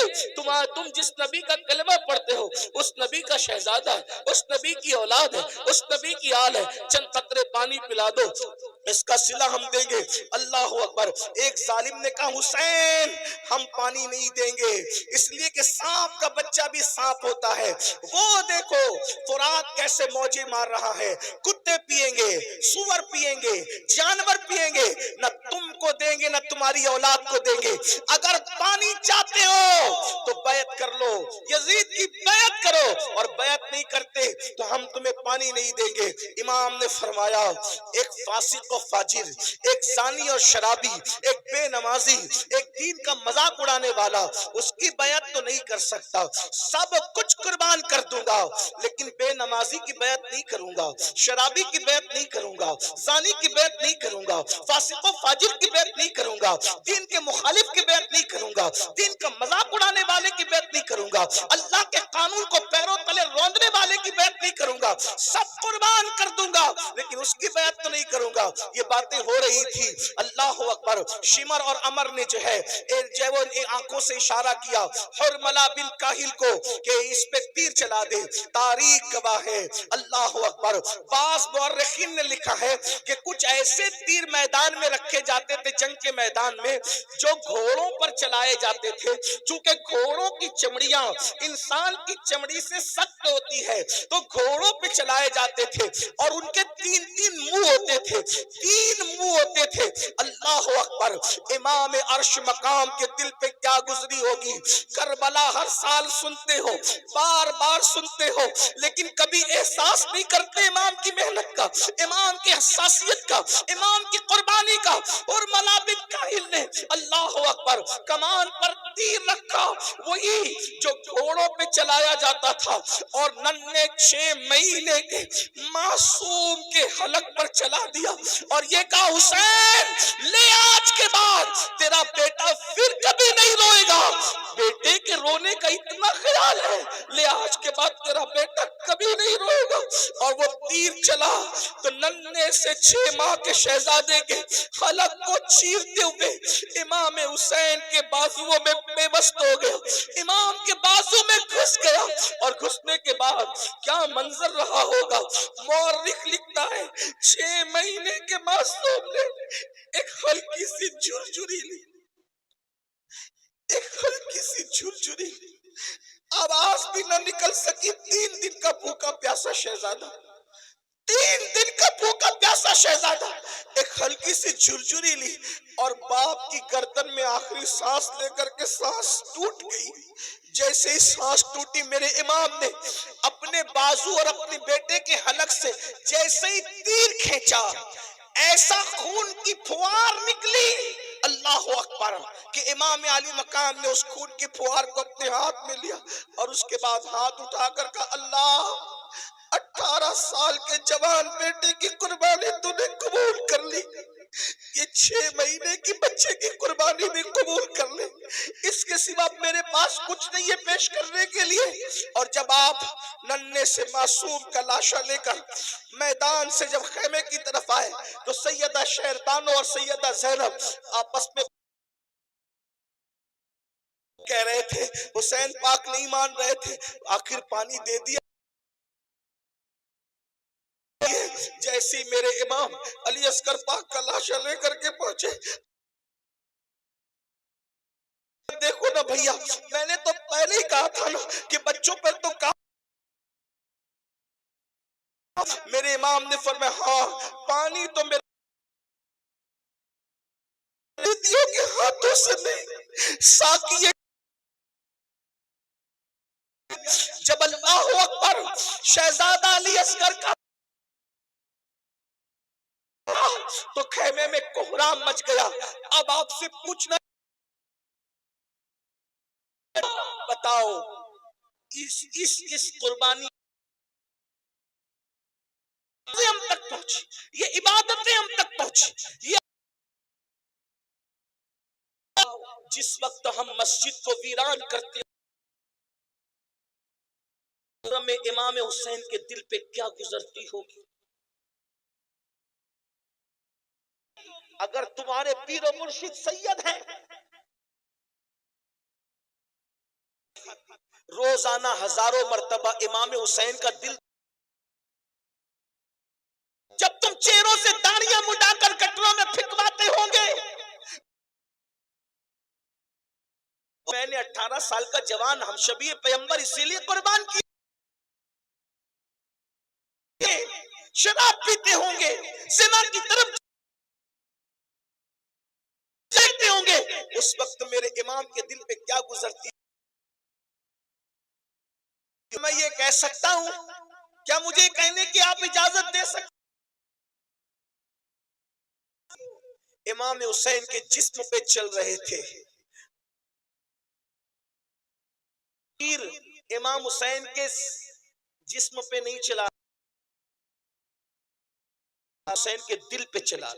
تم جس نبی کا کلمہ پڑھتے ہو اس نبی کا شہزادہ ہے، اس نبی کی اولاد ہے، اس نبی کی آل ہے، چند قطرے پانی پلا دو، اس کا صلہ ہم دیں گے۔ اللہ اکبر، ایک ظالم نے کہا حسین ہم پانی نہیں دیں گے، اس لیے کہ سانپ کا بچہ بھی سانپ ہوتا ہے، وہ دیکھو فرات کیسے موجے مار رہا ہے، کتے پیئیں گے، سور پیئیں گے، جانور پیئیں گے، نہ تم کو دیں گے نہ تمہاری اولاد کو دیں گے، اگر پانی چاہتے ہو تو بیعت کر لو، یزید کی بیعت کرو، اور بیعت نہیں کرتے تو ہم تمہیں پانی نہیں دیں گے۔ امام نے فرمایا ایک فاسق و فاجر، ایک زانی اور شرابی، ایک بے نمازی، ایک دین کا مذاق اڑانے والا، اس کی بیعت تو نہیں کر سکتا، سب کچھ قربان کر دوں گا لیکن بے نمازی کی بیعت نہیں کروں گا، شرابی کی بیعت نہیں کروں گا، زانی کی بیعت نہیں کروں گا، فاسق و فاجر کی بیعت نہیں کروں گا، دین کے مخالف کی بیعت نہیں کروں گا، دین کا مذاق اڑانے والے کی بیعت نہیں کروں گا، اللہ کے قانون کو پیروں تلے روندنے والے کی بیعت نہیں کروں گا، سب قربان کر دوں گا لیکن اس کی بیعت تو نہیں کروں گا۔ یہ باتیں ہو رہی تھی، اللہ اکبر، شمر اور عمر نے جو ہے آنکھوں سے اشارہ کیا حرملہ بن کاہل کو کہ اس پہ تیر چلا دے، تاریخ گواہ ہے، اللہ اکبر۔ بعض مورخین نے لکھا ہے کہ کچھ ایسے تیر میدان میں رکھے جاتے تھے جنگ کے میدان میں جو گھوڑوں پر چلائے جاتے تھے، چونکہ گھوڑوں کی چمڑیاں انسان کی چمڑی سے سخت ہوتی ہے تو گھوڑوں پہ چلائے جاتے تھے اور ان کے 3 منہ ہوتے تھے، 3 منہ ہوتے تھے، اللہ اکبر۔ امام عرش مقام کے دل پہ کیا گزری ہوگی، کربلا ہر سال سنتے ہو، بار بار سنتے ہو، لیکن کبھی احساس نہیں کرتے امام کی محنت کا، امام کی حساسیت کا، امام کی قربانی کا۔ اور حرملہ بن کاہل نے اللہ اکبر کمان پر تیر رکھا، وہی جو گھوڑوں پہ چلایا جاتا تھا، اور ننھے 6 مہینے کے معصوم کے حلق پر چلا دیا اور یہ کہا حسین لے آج کے بعد تیرا بیٹا پھر کبھی نہیں روئے گا، بیٹے کے رونے کا اتنا خیال ہے، لے آج کے بعد تیرا بیٹا کبھی نہیں روئے گا۔ اور وہ تیر چلا تو ننھے سے 6 ماہ کے شہزادے کے حلق کو چیرتے ہوئے امام حسین کے بازوؤں میں بے بست ہو گیا، امام کے بازو میں گھس گیا، اور گھسنے کے بعد کیا منظر رہا ہوگا۔ مورخ لکھتا ہے 6 مہینے کے معصوم نے ایک ہلکی سی جھرجھری لی، ایک ہلکی سی جھرجھری لی، آواز بھی نہ نکل سکی، 3 دن کا بھوکا پیاسا شہزادہ، 3 دن کا بھوکا پیاسا شہزادہ ایک ہلکی سی جھرجھری لی اور باپ کی گردن میں آخری سانس لے کر کے سانس ٹوٹ گئی۔ جیسے ہی سانس ٹوٹی میرے امام نے اپنے بازو اور اپنے بیٹے کے حلق سے جیسے ہی تیر کھینچا، ایسا خون کی پھوار نکلی، اللہ اکبر، کہ امام علی مقام نے اس خون کی پھوار کو اپنے ہاتھ میں لیا اور اس کے بعد ہاتھ اٹھا کر کہا اللہ 18 سال کے جوان بیٹے کی قربانی تو نے قبول کر لی، یہ 6 مہینے کی بچے کی قربانی بھی قبول کر لے، اس کے سوا میرے پاس کچھ نہیں ہے پیش کرنے کے لیے۔ اور جب آپ ننھے سے معصوم کا لاشا لے کر میدان سے جب خیمے کی طرف آئے تو سیدہ شہربانو اور سیدہ زینب آپس میں کہہ رہے تھے، حسین پاک نہیں مان رہے تھے، آخر پانی دے دیا۔ جیسی میرے امام علی اصغر پاک کا لاشا لے کر کے پہنچے، دیکھو نا بھیا، میں نے تو پہلے ہی کہا تھا نا کہ بچوں پر تو کام. میرے امام نے فرمایا ہاں پانی تو میرے بیٹیوں کے ہاتھوں سے نہیں، ساقی. جب اللہ اکبر شہزادہ علی اصغر کا تو خیمے میں کوہرام مچ گیا. اب آپ سے پوچھنا بتاؤ اس قربانی ہم تک پہنچی، یہ عبادتیں ہم تک پہنچی. یہ جس وقت ہم مسجد کو ویران کرتے میں امام حسین کے دل پہ کیا گزرتی ہوگی. اگر تمہارے پیر و مرشد سید ہیں، روزانہ ہزاروں مرتبہ امام حسین کا دل، جب تم چہروں سے داڑیاں مڈا کر کٹروں میں پھینکواتے ہوں گے. میں نے 18 سال کا جوان ہم شبیہ پیغمبر اسی لیے قربان کی. شراب پیتے ہوں گے، زنا کی طرف دیکھتے ہوں گے، اس وقت میرے امام کے دل پہ کیا گزرتی. میں یہ کہہ سکتا ہوں، کیا مجھے کہنے کی آپ اجازت دے سکتے؟ امام حسین کے جسم پہ چل رہے تھے. تیر امام حسین کے جسم پہ نہیں چلا، حسین کے دل پہ چلا.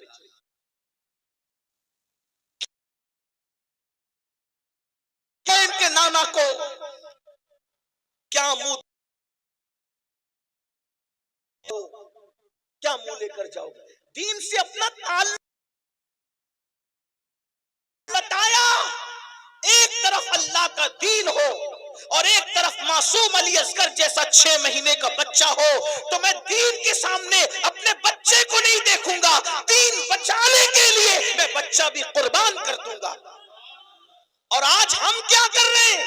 ان کے نانا کو کیا منہ کیا منہ لے کر جاؤ گے؟ دین سے اپنا تعلق بتایا. ایک طرف اللہ کا دین ہو اور ایک طرف معصوم علی اصغر جیسا 6 مہینے کا بچہ ہو، تو میں دین کے سامنے اپنے بچے کو نہیں دیکھوں گا، دین بچانے کے لیے میں بچہ بھی قربان کر دوں گا. اور آج ہم کیا کر رہے ہیں؟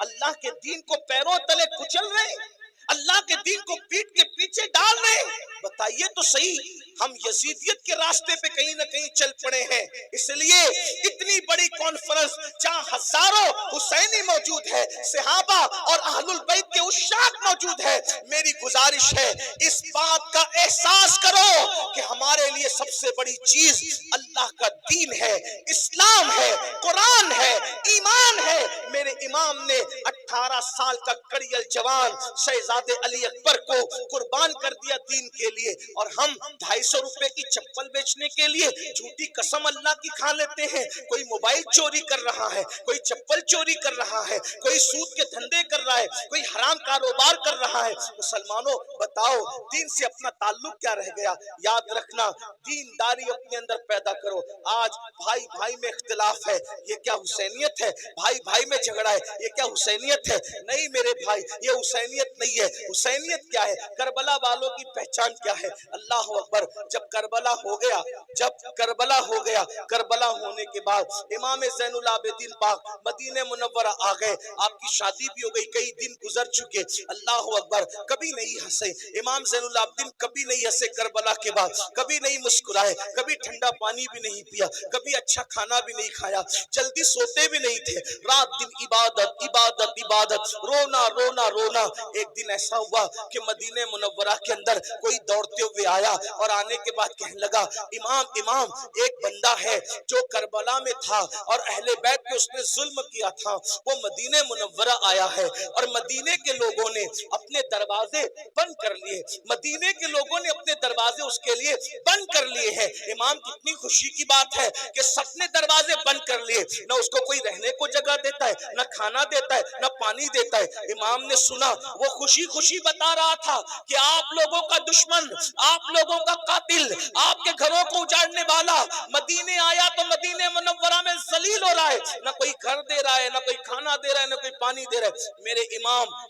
اللہ کے دین کو پیروں تلے کچل رہے ہیں، اللہ کے دین کو پیٹ کے پیچھے ڈال رہے ہیں. بتائیے تو صحیح، ہم یزیدیت کے راستے پہ کہیں نہ کہیں چل پڑے ہیں. اس لیے اتنی بڑی کانفرنس جہاں ہزاروں حسینی موجود ہے، صحابہ اور اہل البیت کے عشاق موجود ہے، میری گزارش ہے اس بات کا احساس کرو کہ ہمارے لیے سب سے بڑی چیز اللہ کا دین ہے، اسلام ہے، قرآن ہے، ایمان ہے. میرے امام نے 18 سال کا کڑیل جوان شہزادے علی اکبر کو قربان کر دیا دین کے لیے، اور ہم 250 روپے کی چپل بیچنے کے لیے جھوٹی قسم اللہ کی کھا لیتے ہیں. کوئی موبائل چوری کر رہا ہے، کوئی چپل چوری کر رہا ہے، کوئی سود کے دھندے کر رہا ہے، کوئی حرام کاروبار کر رہا ہے. مسلمانوں بتاؤ دین سے اپنا تعلق کیا رہ گیا؟ یاد رکھنا، دینداری اپنے اندر پیدا کرو. آج بھائی بھائی میں اختلاف ہے، یہ کیا حسینیت ہے؟ بھائی بھائی میں جھگڑا ہے، یہ کیا حسینیت ہے؟ نہیں میرے بھائی، یہ حسینیت نہیں ہے. حسینیت کیا ہے؟ کربلا والوں کی پہچان کیا ہے؟ اللہ اکبر. جب کربلا ہو گیا، جب کربلا ہو گیا، کربلا ہونے کے بعد امام زین العابدین پاک مدینہ منورہ آ گئے. آپ کی شادی بھی ہو گئی، کئی دن گزر چکے. اللہ اکبر. کبھی نہیں ہنسے امام زین العابدین، کبھی نہیں ہنسے کربلا کے بعد، کبھی نہیں مسکرائے، کبھی ٹھنڈا پانی بھی نہیں پیا، کبھی اچھا کھانا بھی نہیں کھایا، جلدی سوتے بھی نہیں تھے. رات دن عبادت عبادت عبادت، رونا رونا رونا. ایک دن ایسا ہوا کہ مدینہ منورہ کے اندر کوئی دوڑتے ہوئے آیا اور آنے کے بعد کہنے لگا امام امام، ایک بندہ ہے جو کربلا میں تھا اور اہل بیت پہ اس نے ظلم کیا تھا، وہ مدینہ منورہ آیا ہے اور مدینے کے لوگوں نے اپنے دروازے بند کر لیے، مدینے کے لوگوں نے اپنے دروازے اس کے لیے بند کر لیے ہیں. امام کتنی خوشی کی بات ہے کہ سب نے دروازے بند کر لیے، نہ اس کو کوئی رہنے کو جگہ دیتا ہے، نہ کھانا دیتا ہے، نہ پانی دیتا ہے. امام نے سنا، وہ خوشی خوشی بتا رہا تھا کہ آپ لوگوں کا دشمن، آپ لوگوں کا قاتل، آپ کے گھروں کو اجاڑنے والا مدینے آیا تو مدینے منورہ میں ذلیل ہو رہا ہے، نہ کوئی گھر دے رہا ہے، نہ کوئی کھانا دے رہا ہے، نہ کوئی پانی دے رہا ہے۔ میرے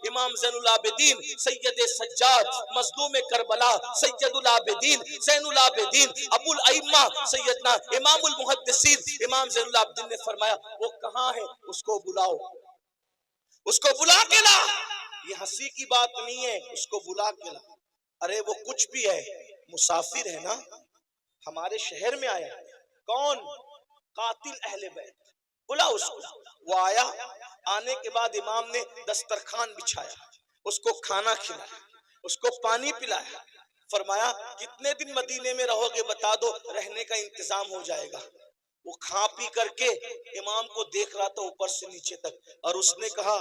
امام زین العابدین سید سجاد مظلوم کربلا سید العابدین زین العابدین ابو الائمہ سیدنا امام المحدثین امام زین العابدین نے فرمایا وہ کہاں ہے، اس کو بلاؤ، اس کو بلا کے لا۔ یہ ہنسی کی بات نہیں ہے، اس کو بلا کے لا۔ ارے وہ کچھ بھی ہے، مسافر ہے نا، ہمارے شہر میں آیا۔ کون؟ قاتل اہل بیت، بلا اس کو۔ وہ آیا، آنے کے بعد امام نے دسترخوان بچھایا، اس کو کھانا کھلایا، اس کو پانی پلایا، فرمایا کتنے دن مدینے میں رہو گے بتا دو، رہنے کا انتظام ہو جائے گا۔ وہ کھا پی کر کے امام کو دیکھ رہا تھا اوپر سے نیچے تک، اور اس نے کہا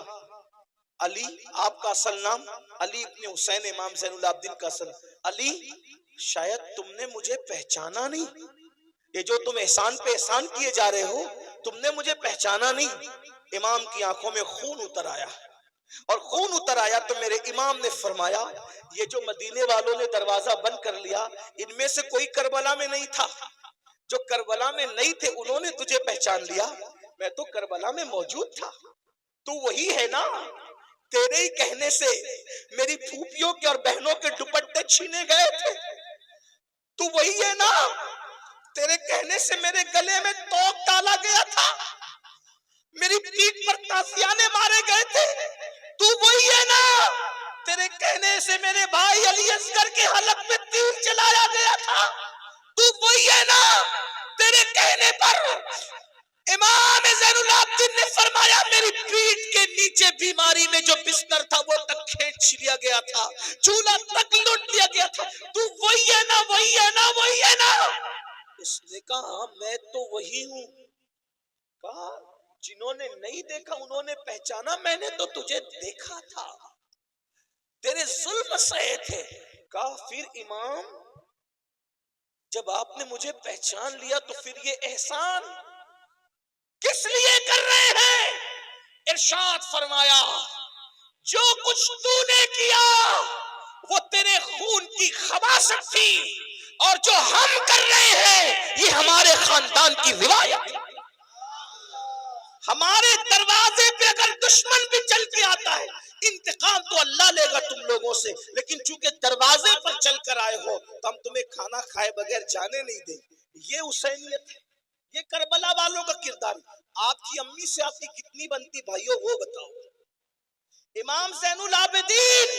علی، آپ کا اصل نام علی ابن حسین، امام زین العابدین کا اصل علی، شاید تم نے مجھے پہچانا نہیں، یہ جو تم احسان پہ احسان کیے جا رہے ہو تم نے مجھے پہچانا نہیں۔ امام کی آنکھوں میں خون اتر آیا، اور خون اتر آیا تو میرے امام نے فرمایا یہ جو مدینے والوں نے دروازہ بند کر لیا، ان میں سے کوئی کربلا میں نہیں تھا، جو کربلا میں نہیں تھے انہوں نے تجھے پہچان لیا، میں تو کربلا میں موجود تھا۔ تو وہی ہے نا، تیرے ہی کہنے سے میری پھوپھیوں کے اور بہنوں کے دوپٹے چھینے گئے تھے، تو وہی ہے نا، تیرے کہنے سے میرے گلے میں توق ڈالا گیا تھا، میری پیٹھ پر تازیانے مارے گئے تھے، تو وہی ہے نا، تیرے کہنے سے میرے بھائی علی اصغر کے حلق میں تیر چلایا گیا تھا، تو وہی ہے نا، تیرے کہنے پر امام زین العابدین نے فرمایا میری پیٹھ کے نیچے بیماری میں جو بستر تھا وہ تک کھینچ لیا گیا تھا، چولہا تک لوٹ لیا گیا تھا، تو وہی ہے نا، وہی ہے نا، وہی ہے نا۔ اس نے کہا میں تو وہی ہوں۔ کہا جنہوں نے نہیں دیکھا انہوں نے پہچانا، میں نے تو تجھے دیکھا تھا، تیرے ظلم سہے تھے۔ کہا پھر امام جب آپ نے مجھے پہچان لیا تو پھر یہ احسان کس لیے کر رہے ہیں؟ ارشاد فرمایا جو کچھ تو نے کیا وہ تیرے خون کی خباثت تھی، اور جو ہم کر رہے ہیں یہ ہمارے خاندان کی روایت ہے۔ ہمارے دروازے پہ اگر دشمن بھی چل کے آتا ہے انتقام تو اللہ لے گا تم لوگوں سے، لیکن چونکہ دروازے پر چل کر آئے ہو تو ہم تمہیں کھانا کھائے بغیر جانے نہیں دیں گے۔ یہ حسینیت ہے، یہ کربلا والوں کا کردار ہے۔ آپ کی امی سے آپ کی کتنی بنتی بھائیوں وہ بتاؤ۔ امام زین العابدین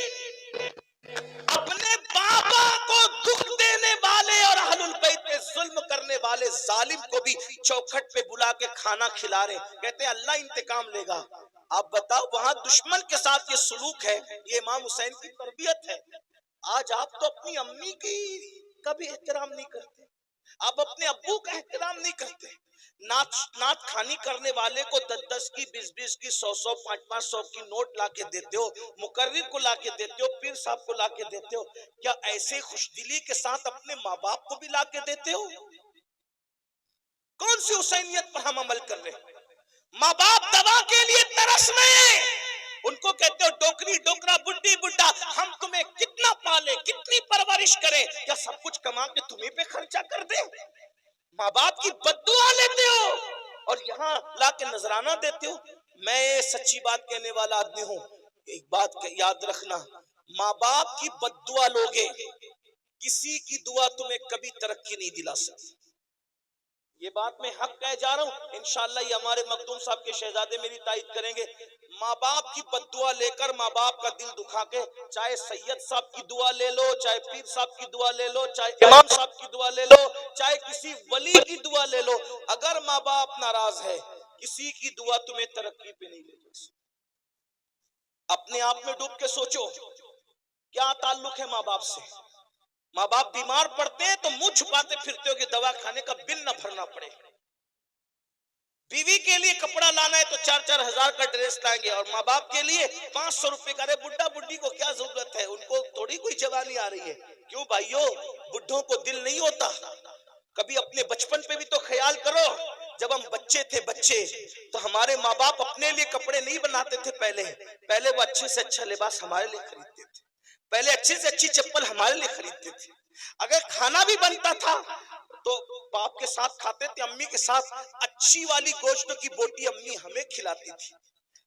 اپنے بابا کو دکھ دینے والے اور اہل البیت پہ ظلم کرنے والے ظالم کو بھی چوکھٹ پہ بلا کے کھانا کھلا رہے، کہتے ہیں اللہ انتقام لے گا۔ آپ بتاؤ وہاں دشمن کے ساتھ یہ سلوک ہے، یہ امام حسین کی تربیت ہے۔ آج آپ تو اپنی امی کی کبھی احترام نہیں کرتے، آپ اپنے ابو کا احترام نہیں کرتے، نعت خانی کرنے والے کو 10-10 کی 20-20 کی 100-100 500 کی نوٹ لا کے دیتے ہو، مقرر کو لا کے دیتے ہو، پیر صاحب کو لا کے دیتے ہو، کیا ایسے خوش دلی کے ساتھ اپنے ماں باپ کو بھی لا کے دیتے ہو؟ کون سی حسینیت پر ہم عمل کر رہے ہیں؟ ماں باپ دوا کے لیے ترس رہے ہیں، ان کو کہتے ہو ڈوکری ڈوکرا بڈی بڈا، ہم تمہیں کتنا پالے کتنی پرورش کریں، کیا سب کچھ کما کے تمہیں پہ خرچہ کر دیں؟ ماں باپ کی بددعا لیتے ہو اور یہاں لا کے نذرانہ دیتے ہو۔ میں سچی بات کہنے والا آدمی ہوں، ایک بات یاد رکھنا، ماں باپ کی بددعا لوگے کسی کی دعا تمہیں کبھی ترقی نہیں دلا سکتی۔ یہ بات میں حق کہہ جا رہا ہوں، انشاءاللہ یہ ہمارے مخدوم صاحب کے شہزادے میری تائید کریں گے۔ ماں باپ کی بددعا لے کر ماں باپ کا دل دکھا کے، چاہے سید صاحب کی دعا لے لو، چاہے پیر صاحب کی دعا لے لو، چاہے امام صاحب کی دعا لے لو، چاہے کسی ولی کی دعا لے لو، اگر ماں باپ ناراض ہے کسی کی دعا تمہیں ترقی پہ نہیں لے جا سکتی۔ اپنے آپ میں ڈوب کے سوچو کیا تعلق ہے ماں باپ سے۔ ماں باپ بیمار پڑتے ہیں تو منہ چھپاتے پھرتے ہو کہ دوا کھانے کا بل نہ بھرنا پڑے۔ بیوی کے لیے کپڑا لانا ہے تو 4-4 ہزار کا ڈریس لائیں گے، اور ماں باپ کے لیے 500 روپے کا۔ ارے بڈھا بڈھی کو کیا ضرورت ہے، ان کو تھوڑی کوئی جوانی آ رہی ہے۔ کیوں بھائیو، بڈھوں کو دل نہیں ہوتا؟ کبھی اپنے بچپن پہ بھی تو خیال کرو، جب ہم بچے تھے تو ہمارے ماں باپ اپنے لیے کپڑے نہیں بناتے تھے، پہلے وہ اچھے سے اچھا لباس ہمارے لیے خریدتے تھے، پہلے اچھی سے اچھی چپل ہمارے لیے خریدتے تھے۔ اگر کھانا بھی بنتا تھا تو باپ کے ساتھ کھاتے تھے، امی کے ساتھ اچھی والی گوشت کی بوٹی امی ہمیں کھلاتی تھی،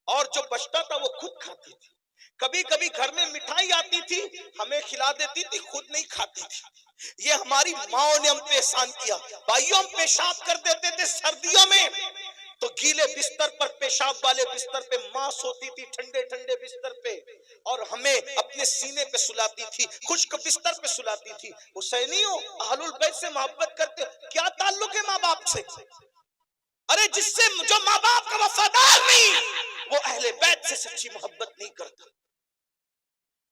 اور جو بچتا تھا وہ خود کھاتی تھی۔ کبھی کبھی گھر میں مٹھائی آتی تھی، ہمیں کھلا دیتی تھی، خود نہیں کھاتی تھی۔ یہ ہماری ماں نے ہم پہ احسان کیا۔ بھائیوں، ہم پیشاب کر دیتے تھے سردیوں میں، تو گیلے بستر پر، پیشاب والے بستر پہ ماں سوتی تھی، ٹھنڈے ٹھنڈے بستر پہ، اور ہمیں اپنے سینے پہ سلاتی تھی، خشک بستر پہ سلاتی تھی۔ حسینیوں، اہل البیت سے محبت کرتے ہو، کیا تعلق ہے ماں باپ سے؟ ارے جس سے جو ماں باپ کا وفادار نہیں، وہ اہل بیت سے سچی محبت نہیں کرتا۔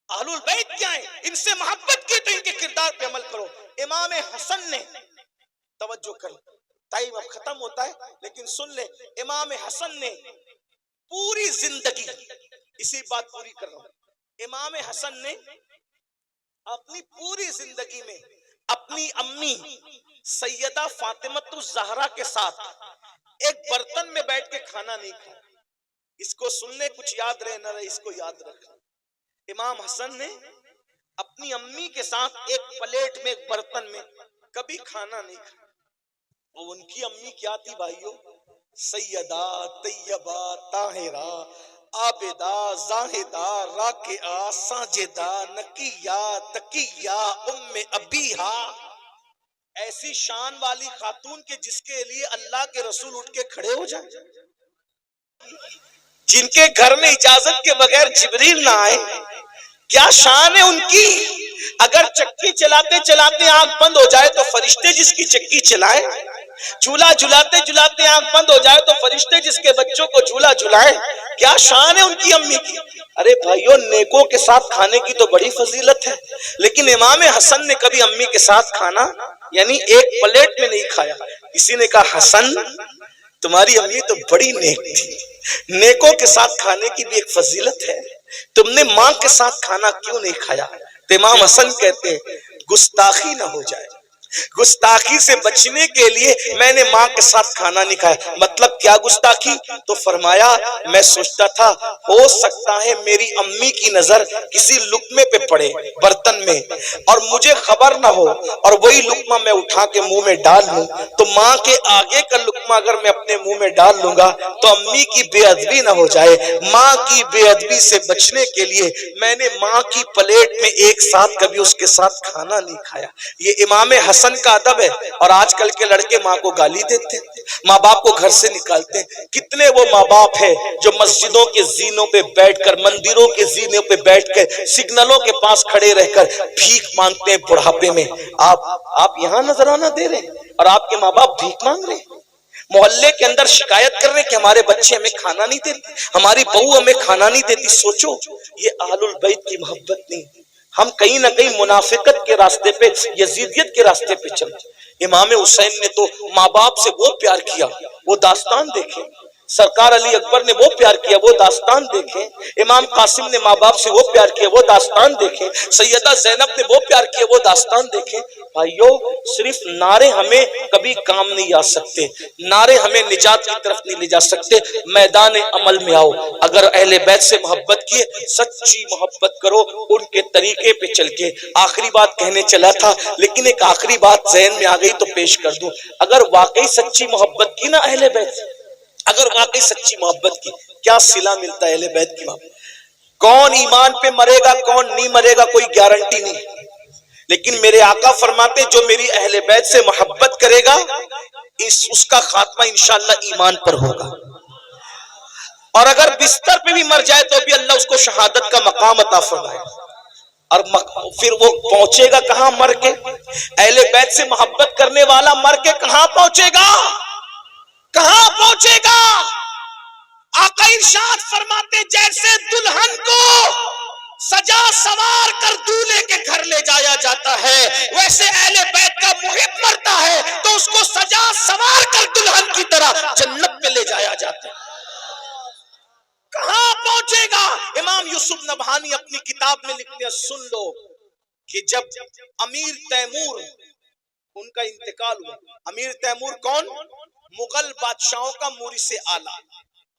اہل البیت کیا ہے؟ ان سے محبت کی تو ان کے کردار پہ عمل کرو۔ امام حسن نے، توجہ کریں، ٹائم اب ختم ہوتا ہے لیکن سن لیں، امام حسن نے پوری زندگی، اسی بات پوری کر رہا ہوں، امام حسن نے اپنی پوری زندگی میں اپنی امی سیدہ فاطمۃ الزہرا کے ساتھ ایک برتن میں بیٹھ کے کھانا نہیں کھایا۔ اس کو سننے کچھ یاد رہے نہ رہے، اس کو یاد رکھنا۔ امام حسن نے اپنی امی کے ساتھ ایک پلیٹ میں، ایک برتن میں کبھی کھانا نہیں کھایا۔ اور ان کی امی کیا تھی بھائیوں؟ سیدہ طیبہ طاہرہ عابدہ زاہدہ راکعہ ساجدہ نقیہ تقیہ ام ابیہا، ایسی شان والی خاتون کے جس کے لیے اللہ کے رسول اٹھ کے کھڑے ہو جائیں، جن کے گھر میں اجازت کے بغیر جبریل نہ آئے۔ کیا شان ہے ان کی؟ اگر چکی چلاتے چلاتے آنکھ بند ہو جائے تو فرشتے جس کی چکی چلائے، جھولا جھلاتے جھلاتے آنکھ بند ہو جائے تو فرشتے جس کے بچوں کو جھولا جھلائے۔ کیا شان ہے ان کی امی کی؟ ارے بھائیوں، نیکوں کے ساتھ کھانے کی تو بڑی فضیلت ہے، لیکن امام حسن نے کبھی امی کے ساتھ کھانا یعنی ایک پلیٹ میں نہیں کھایا۔ کسی نے کہا حسن تمہاری امی تو بڑی نیک تھی، نیکوں کے ساتھ کھانے کی بھی ایک فضیلت ہے، تم نے ماں کے ساتھ کھانا کیوں نہیں کھایا؟ تو امام حسن کہتے ہیں گستاخی نہ ہو جائے، گستاخی سے بچنے کے لیے میں نے ماں کے ساتھ کھانا نہیں کھایا۔ مطلب کیا گستاخی؟ تو فرمایا میں سوچتا تھا ہو سکتا ہے میری امی کی نظر کسی لقمے پہ پڑے برتن میں اور مجھے خبر نہ ہو، اور وہی لقمہ میں اٹھا کے منہ میں ڈال لوں، تو ماں کے آگے کا لقمہ اگر میں اپنے منہ میں ڈال لوں گا تو امی کی بے ادبی نہ ہو جائے۔ ماں کی بے ادبی سے بچنے کے لیے میں نے ماں کی پلیٹ میں ایک ساتھ کبھی اس کے ساتھ کھانا نہیں کھایا۔ یہ امام حسن کا ادب ہے۔ اور آج کل کے لڑکے ماں کو گالی دیتے ہیں، ماں باپ کو گھر سے نکالتے ہیں۔ کتنے وہ ماں باپ ہیں جو مسجدوں کے زینوں پہ بیٹھ کر، مندروں کے زینوں پہ بیٹھ کر، سگنلوں کے پاس کھڑے رہ کر بھیک مانگتے ہیں بڑھاپے میں۔ آپ یہاں نذرانہ دے رہے ہیں اور آپ کے ماں باپ بھیک مانگ رہے ہیں، محلے کے اندر شکایت کر رہے ہیں کہ ہمارے بچے ہمیں کھانا نہیں دیتے، ہماری بہو ہمیں کھانا نہیں دیتی۔ سوچو، یہ اہل البیت کی محبت نہیں، ہم کہیں نہ کہیں منافقت کے راستے پہ، یزیدیت کے راستے پہ چلتے۔ امام حسین نے تو ماں باپ سے وہ پیار کیا، وہ داستان دیکھیں۔ سرکار علی اکبر نے وہ پیار کیا، وہ داستان دیکھیں۔ امام قاسم نے ماں باپ سے وہ پیار کیا، وہ داستان دیکھیں۔ سیدہ زینب نے وہ پیار کیا، وہ داستان دیکھیں۔ بھائیو، صرف نعرے ہمیں کبھی کام نہیں آ سکتے، نعرے ہمیں نجات کی طرف نہیں لے جا سکتے۔ میدان عمل میں آؤ، اگر اہل بیت سے محبت کیے، سچی محبت کرو ان کے طریقے پہ چل کے۔ آخری بات کہنے چلا تھا لیکن ایک آخری بات ذہن میں آ گئی تو پیش کر دوں۔ اگر واقعی سچی محبت کی نا اہل بیت سے، اگر واقعی سچی محبت کی، کیا صلہ ملتا ہے اہل بیت کی محبت؟ کون ایمان پہ مرے گا کون نہیں مرے گا کوئی گارنٹی نہیں، لیکن میرے آقا فرماتے جو میری اہل بیت سے محبت کرے گا اس کا خاتمہ انشاءاللہ ایمان پر ہوگا، اور اگر بستر پہ بھی مر جائے تو بھی اللہ اس کو شہادت کا مقام عطا فرمائے۔ اور پھر وہ پہنچے گا کہاں مر کے؟ اہل بیت سے محبت کرنے والا مر کے کہاں پہنچے گا؟ کہاں پہنچے گا؟ آقا ارشاد فرماتے جیسے دلہن کو سجا سوار کر دولہے کے گھر لے جایا جاتا ہے، ویسے اہل بیت کا محب مرتا ہے تو اس کو سجا سوار کر دلہن کی طرح جنت میں لے جایا جاتا ہے۔ کہاں پہنچے گا؟ امام یوسف نبہانی اپنی کتاب میں لکھتے ہیں، سن لو، کہ جب امیر تیمور ان کا انتقال ہوا، امیر تیمور کون؟ مغل بادشاہوں کا مورث اعلیٰ،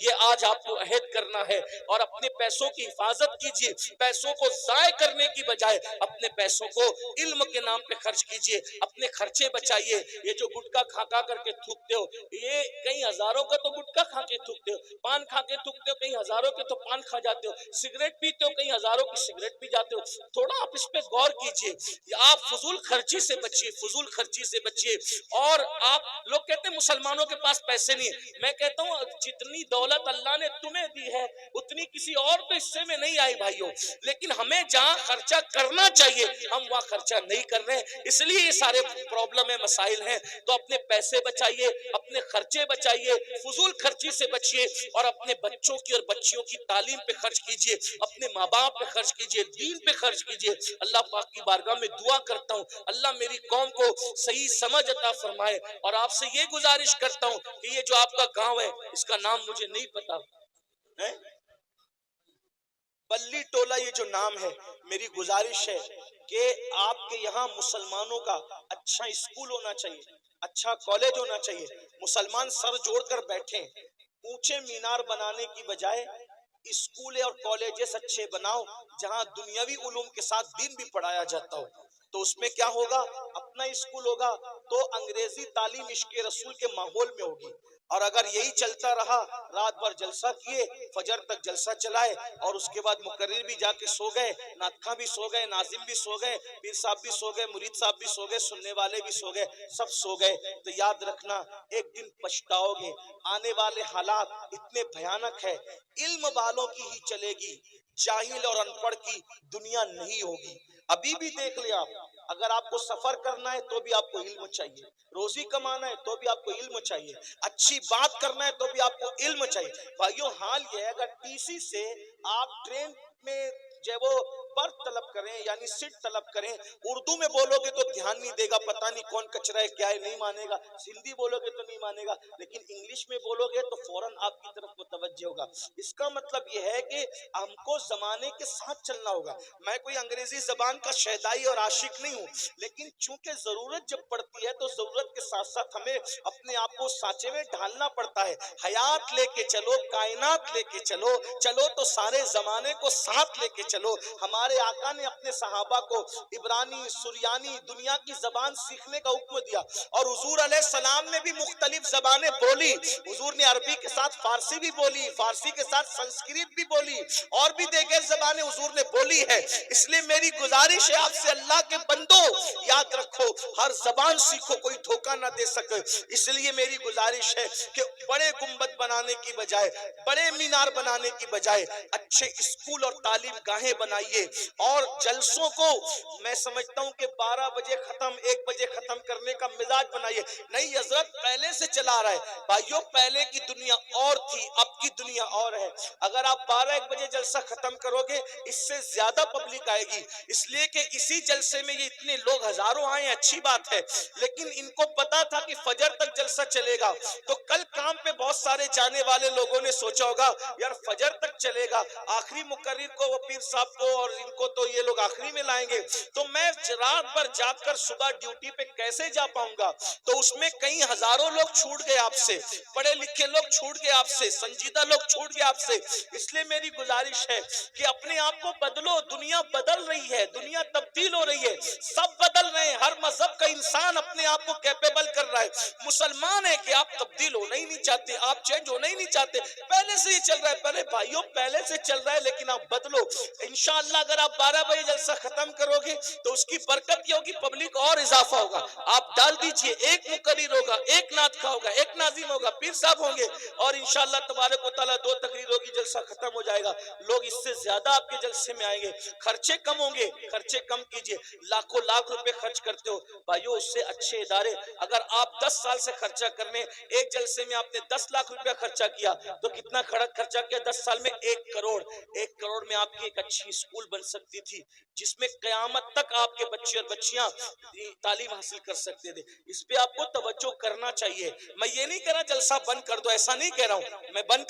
یہ آج آپ کو عہد کرنا ہے اور اپنے پیسوں کی حفاظت کیجیے. پیسوں کو ضائع کرنے کی بجائے اپنے پیسوں کو علم کے نام پہ خرچ کیجیے. اپنے خرچے بچائیے. یہ جو گٹکا کھا کھا کر کے تھوکتے ہو, یہ کئی ہزاروں کا تو گٹکا کھا کے تھوکتے ہو, پان کھا کے تھوکتے ہو, کئی ہزاروں کے تو پان کھا جاتے ہو, سگریٹ پیتے ہو, کئی ہزاروں کی سگریٹ پی جاتے ہو. تھوڑا آپ اس پہ غور کیجیے. آپ فضول خرچی سے بچیے, فضول خرچی سے بچیے. اور آپ لوگ کہتے ہیں مسلمانوں کے پاس پیسے نہیں ہیں. میں کہتا ہوں جتنی دولت اللہ نے تمہیں دی ہے اتنی کسی اور تو حصے میں نہیں آئی بھائیوں. لیکن ہمیں جہاں خرچہ کرنا چاہیے ہم وہاں خرچہ نہیں کر رہے ہیں, اس لیے یہ سارے پرابلم ہے, مسائل ہیں. تو اپنے پیسے بچائیے, اپنے خرچے بچائیے, فضول خرچی سے بچیے اور اپنے بچوں کی اور بچیوں کی تعلیم پہ خرچ کیجیے, اپنے ماں باپ پہ خرچ کیجیے, دین پہ خرچ کیجیے. اللہ پاک کی بارگاہ میں دعا کرتا ہوں اللہ میری قوم کو صحیح سمجھ عطا فرمائے. اور آپ سے یہ گزارش کرتا ہوں کہ یہ جو آپ کا گاؤں ہے اس کا نام مجھے نہیں پتا ہے, بلی ٹولہ یہ جو نام ہے, میری گزارش ہے کہ آپ کے یہاں مسلمانوں کا اچھا اسکول ہونا چاہیے, اچھا کالج ہونا چاہیے. مسلمان سر جوڑ کر بیٹھیں, اونچے مینار بنانے کی بجائے اسکول اور کالجز اچھے بناؤ جہاں دنیاوی علوم کے ساتھ دین بھی پڑھایا جاتا ہو. تو اس میں کیا ہوگا, اپنا اسکول ہوگا تو انگریزی تعلیم عشق رسول کے ماحول میں ہوگی. اور اگر یہی چلتا رہا, رات بھر جلسہ کیے, فجر تک جلسہ چلائے اور اس کے بعد مقرر بھی جا کے سو گئے, ناطخواں بھی سو گئے, ناظم بھی سو گئے, پیر صاحب بھی سو گئے, مرید صاحب بھی سو گئے, سننے والے بھی سو گئے, سب سو گئے, تو یاد رکھنا ایک دن پچھتاؤ گے. آنے والے حالات اتنے بھیانک ہے, علم والوں کی ہی چلے گی, جاہل اور ان پڑھ کی دنیا نہیں ہوگی. ابھی بھی دیکھ لیں آپ, اگر آپ کو سفر کرنا ہے تو بھی آپ کو علم چاہیے, روزی کمانا ہے تو بھی آپ کو علم چاہیے, اچھی بات کرنا ہے تو بھی آپ کو علم چاہیے. بھائیو حال یہ ہے, اگر ٹی سی سے آپ ٹرین میں جو وہ برتھ طلب کریں یعنی سیٹ طلب کریں, اردو میں بولو گے تو دھیان نہیں دے گا, پتہ نہیں کون کچرا ہے کیا ہے نہیں مانے گا, ہندی بولو گے تو نہیں مانے گا, لیکن انگلش میں بولو گے تو فوراً آپ کی طرف متوجہ ہوگا. اس کا مطلب یہ ہے کہ ہم کو زمانے کے ساتھ چلنا ہوگا. میں کوئی انگریزی زبان کا شیدائی اور عاشق نہیں ہوں, لیکن چونکہ ضرورت جب پڑتی ہے تو ضرورت کے ساتھ ساتھ ہمیں اپنے آپ کو سانچے میں ڈھالنا پڑتا ہے. حیات لے کے چلو, کائنات لے کے چلو, چلو تو سارے زمانے کو ساتھ لے کے چلو. ہمارے آقا نے اپنے صحابہ کو عبرانی, سریانی, دنیا کی زبان سیکھنے کا حکم دیا, اور حضور علیہ السلام نے بھی مختلف زبانیں بولی. حضور نے عربی کے ساتھ فارسی بھی بولی, فارسی کے ساتھ سنسکرت بھی بولی, اور بھی دیگر زبانیں حضور نے بولی ہے. اس لیے میری گزارش ہے آپ سے, اللہ کے بندو یاد رکھو ہر زبان سیکھو, کوئی دھوکہ نہ دے سکے. اس لیے میری گزارش ہے کہ بڑے گنبد بنانے کی بجائے, بڑے مینار بنانے کی بجائے اچھے اسکول اور تعلیم گاہیں بنائیے. اور جلسوں کو میں سمجھتا ہوں کہ 12 بجے ختم, 1 بجے ختم کرنے کا مزاج بنائیے. نہیں حضرت پہلے سے چلا رہا ہے. بھائیو پہلے کی دنیا اور تھی, اب کی دنیا اور ہے. اگر آپ 12-1 بجے جلسہ ختم کرو گے اس سے زیادہ پبلک آئے گی, اس لیے کہ اسی جلسے میں یہ اتنے لوگ ہزاروں آئے, اچھی بات ہے, لیکن ان کو پتا تھا کہ فجر تک جلسہ چلے گا. تو کل کام پہ بہت سارے جانے والے لوگوں نے سوچا ہوگا یار فجر تک چلے گا, آخری مقرر کو, وہ پیر صاحب کو اور ان کو تو یہ لوگ آخری میں لائیں گے, تو میں رات بھر جاگ کر صبح ڈیوٹی پہ کیسے جا پاؤں گا. تو اس میں کئی ہزاروں لوگ چھوٹ گئے آپ سے, پڑھے لکھے لوگ چھوٹ گئے آپ سے, سنجیدہ لوگ چھوٹ گئے آپ سے. اس لیے میری گزارش ہے کہ اپنے آپ کو بدلو, دنیا بدل رہی ہے, دنیا تبدیل ہو رہی ہے, سب بدل رہے ہیں, ہر مذہب کا انسان اپنے آپ کو کیپیبل کر رہا ہے. مسلمان ہے کہ آپ تبدیل ہونا ہی نہیں چاہتے, آپ چینج ہونا ہی نہیں چاہتے, پہلے سے ہی چل رہا ہے. پہلے بھائیوں پہلے سے چل رہا ہے لیکن آپ بدلو. انشاءاللہ اگر آپ 12 بجے جلسہ ختم کرو گے تو اس کی برکت یہ ہوگی, پبلک اور اضافہ ہوگا. آپ ڈال دیجئے, ایک مقرر ہوگا, ایک ناطخواں ہوگا, ایک ناظم ہوگا, پیر صاحب ہوں گے, اور انشاءاللہ تبارک و تعالیٰ 2 تقریر ہوگی, جلسہ ختم ہو جائے گا. لوگ اس سے زیادہ آپ کے جلسے میں آئیں گے. خرچے کم ہوں گے, خرچے کم کیجئے. لاکھوں لاکھ روپے خرچ کرتے ہو بھائیو, اس سے اچھے ادارے, اگر آپ 10 سال سے خرچہ کرنے, ایک جلسے میں آپ نے 10 لاکھ روپے خرچہ کیا تو کتنا خرچہ کیا 10 سال میں, 1 کروڑ. 1 کروڑ میں آپ کی ایک اچھی اسکول بن سکتی تھی جس میں قیامت تک آپ کے بچے اور بچیاں تعلیم حاصل کر سکتے تھے. اس پہ آپ کو توجہ کرنا چاہیے. میں یہ نہیں کہہ رہا جلسہ بند کر دو, ایسا نہیں کہہ رہا ہوں میں. بند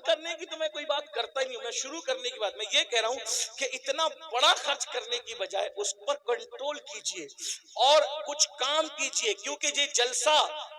کرنے کی تو میں کوئی بات کرتا ہی نہیں ہوں, میں شروع کرنے کی بات میں یہ کہہ رہا ہوں کہ اتنا بڑا خرچ کرنے کی بجائے اس پر کنٹرول کیجئے اور کچھ کام کیجئے. کیونکہ یہ جلسہ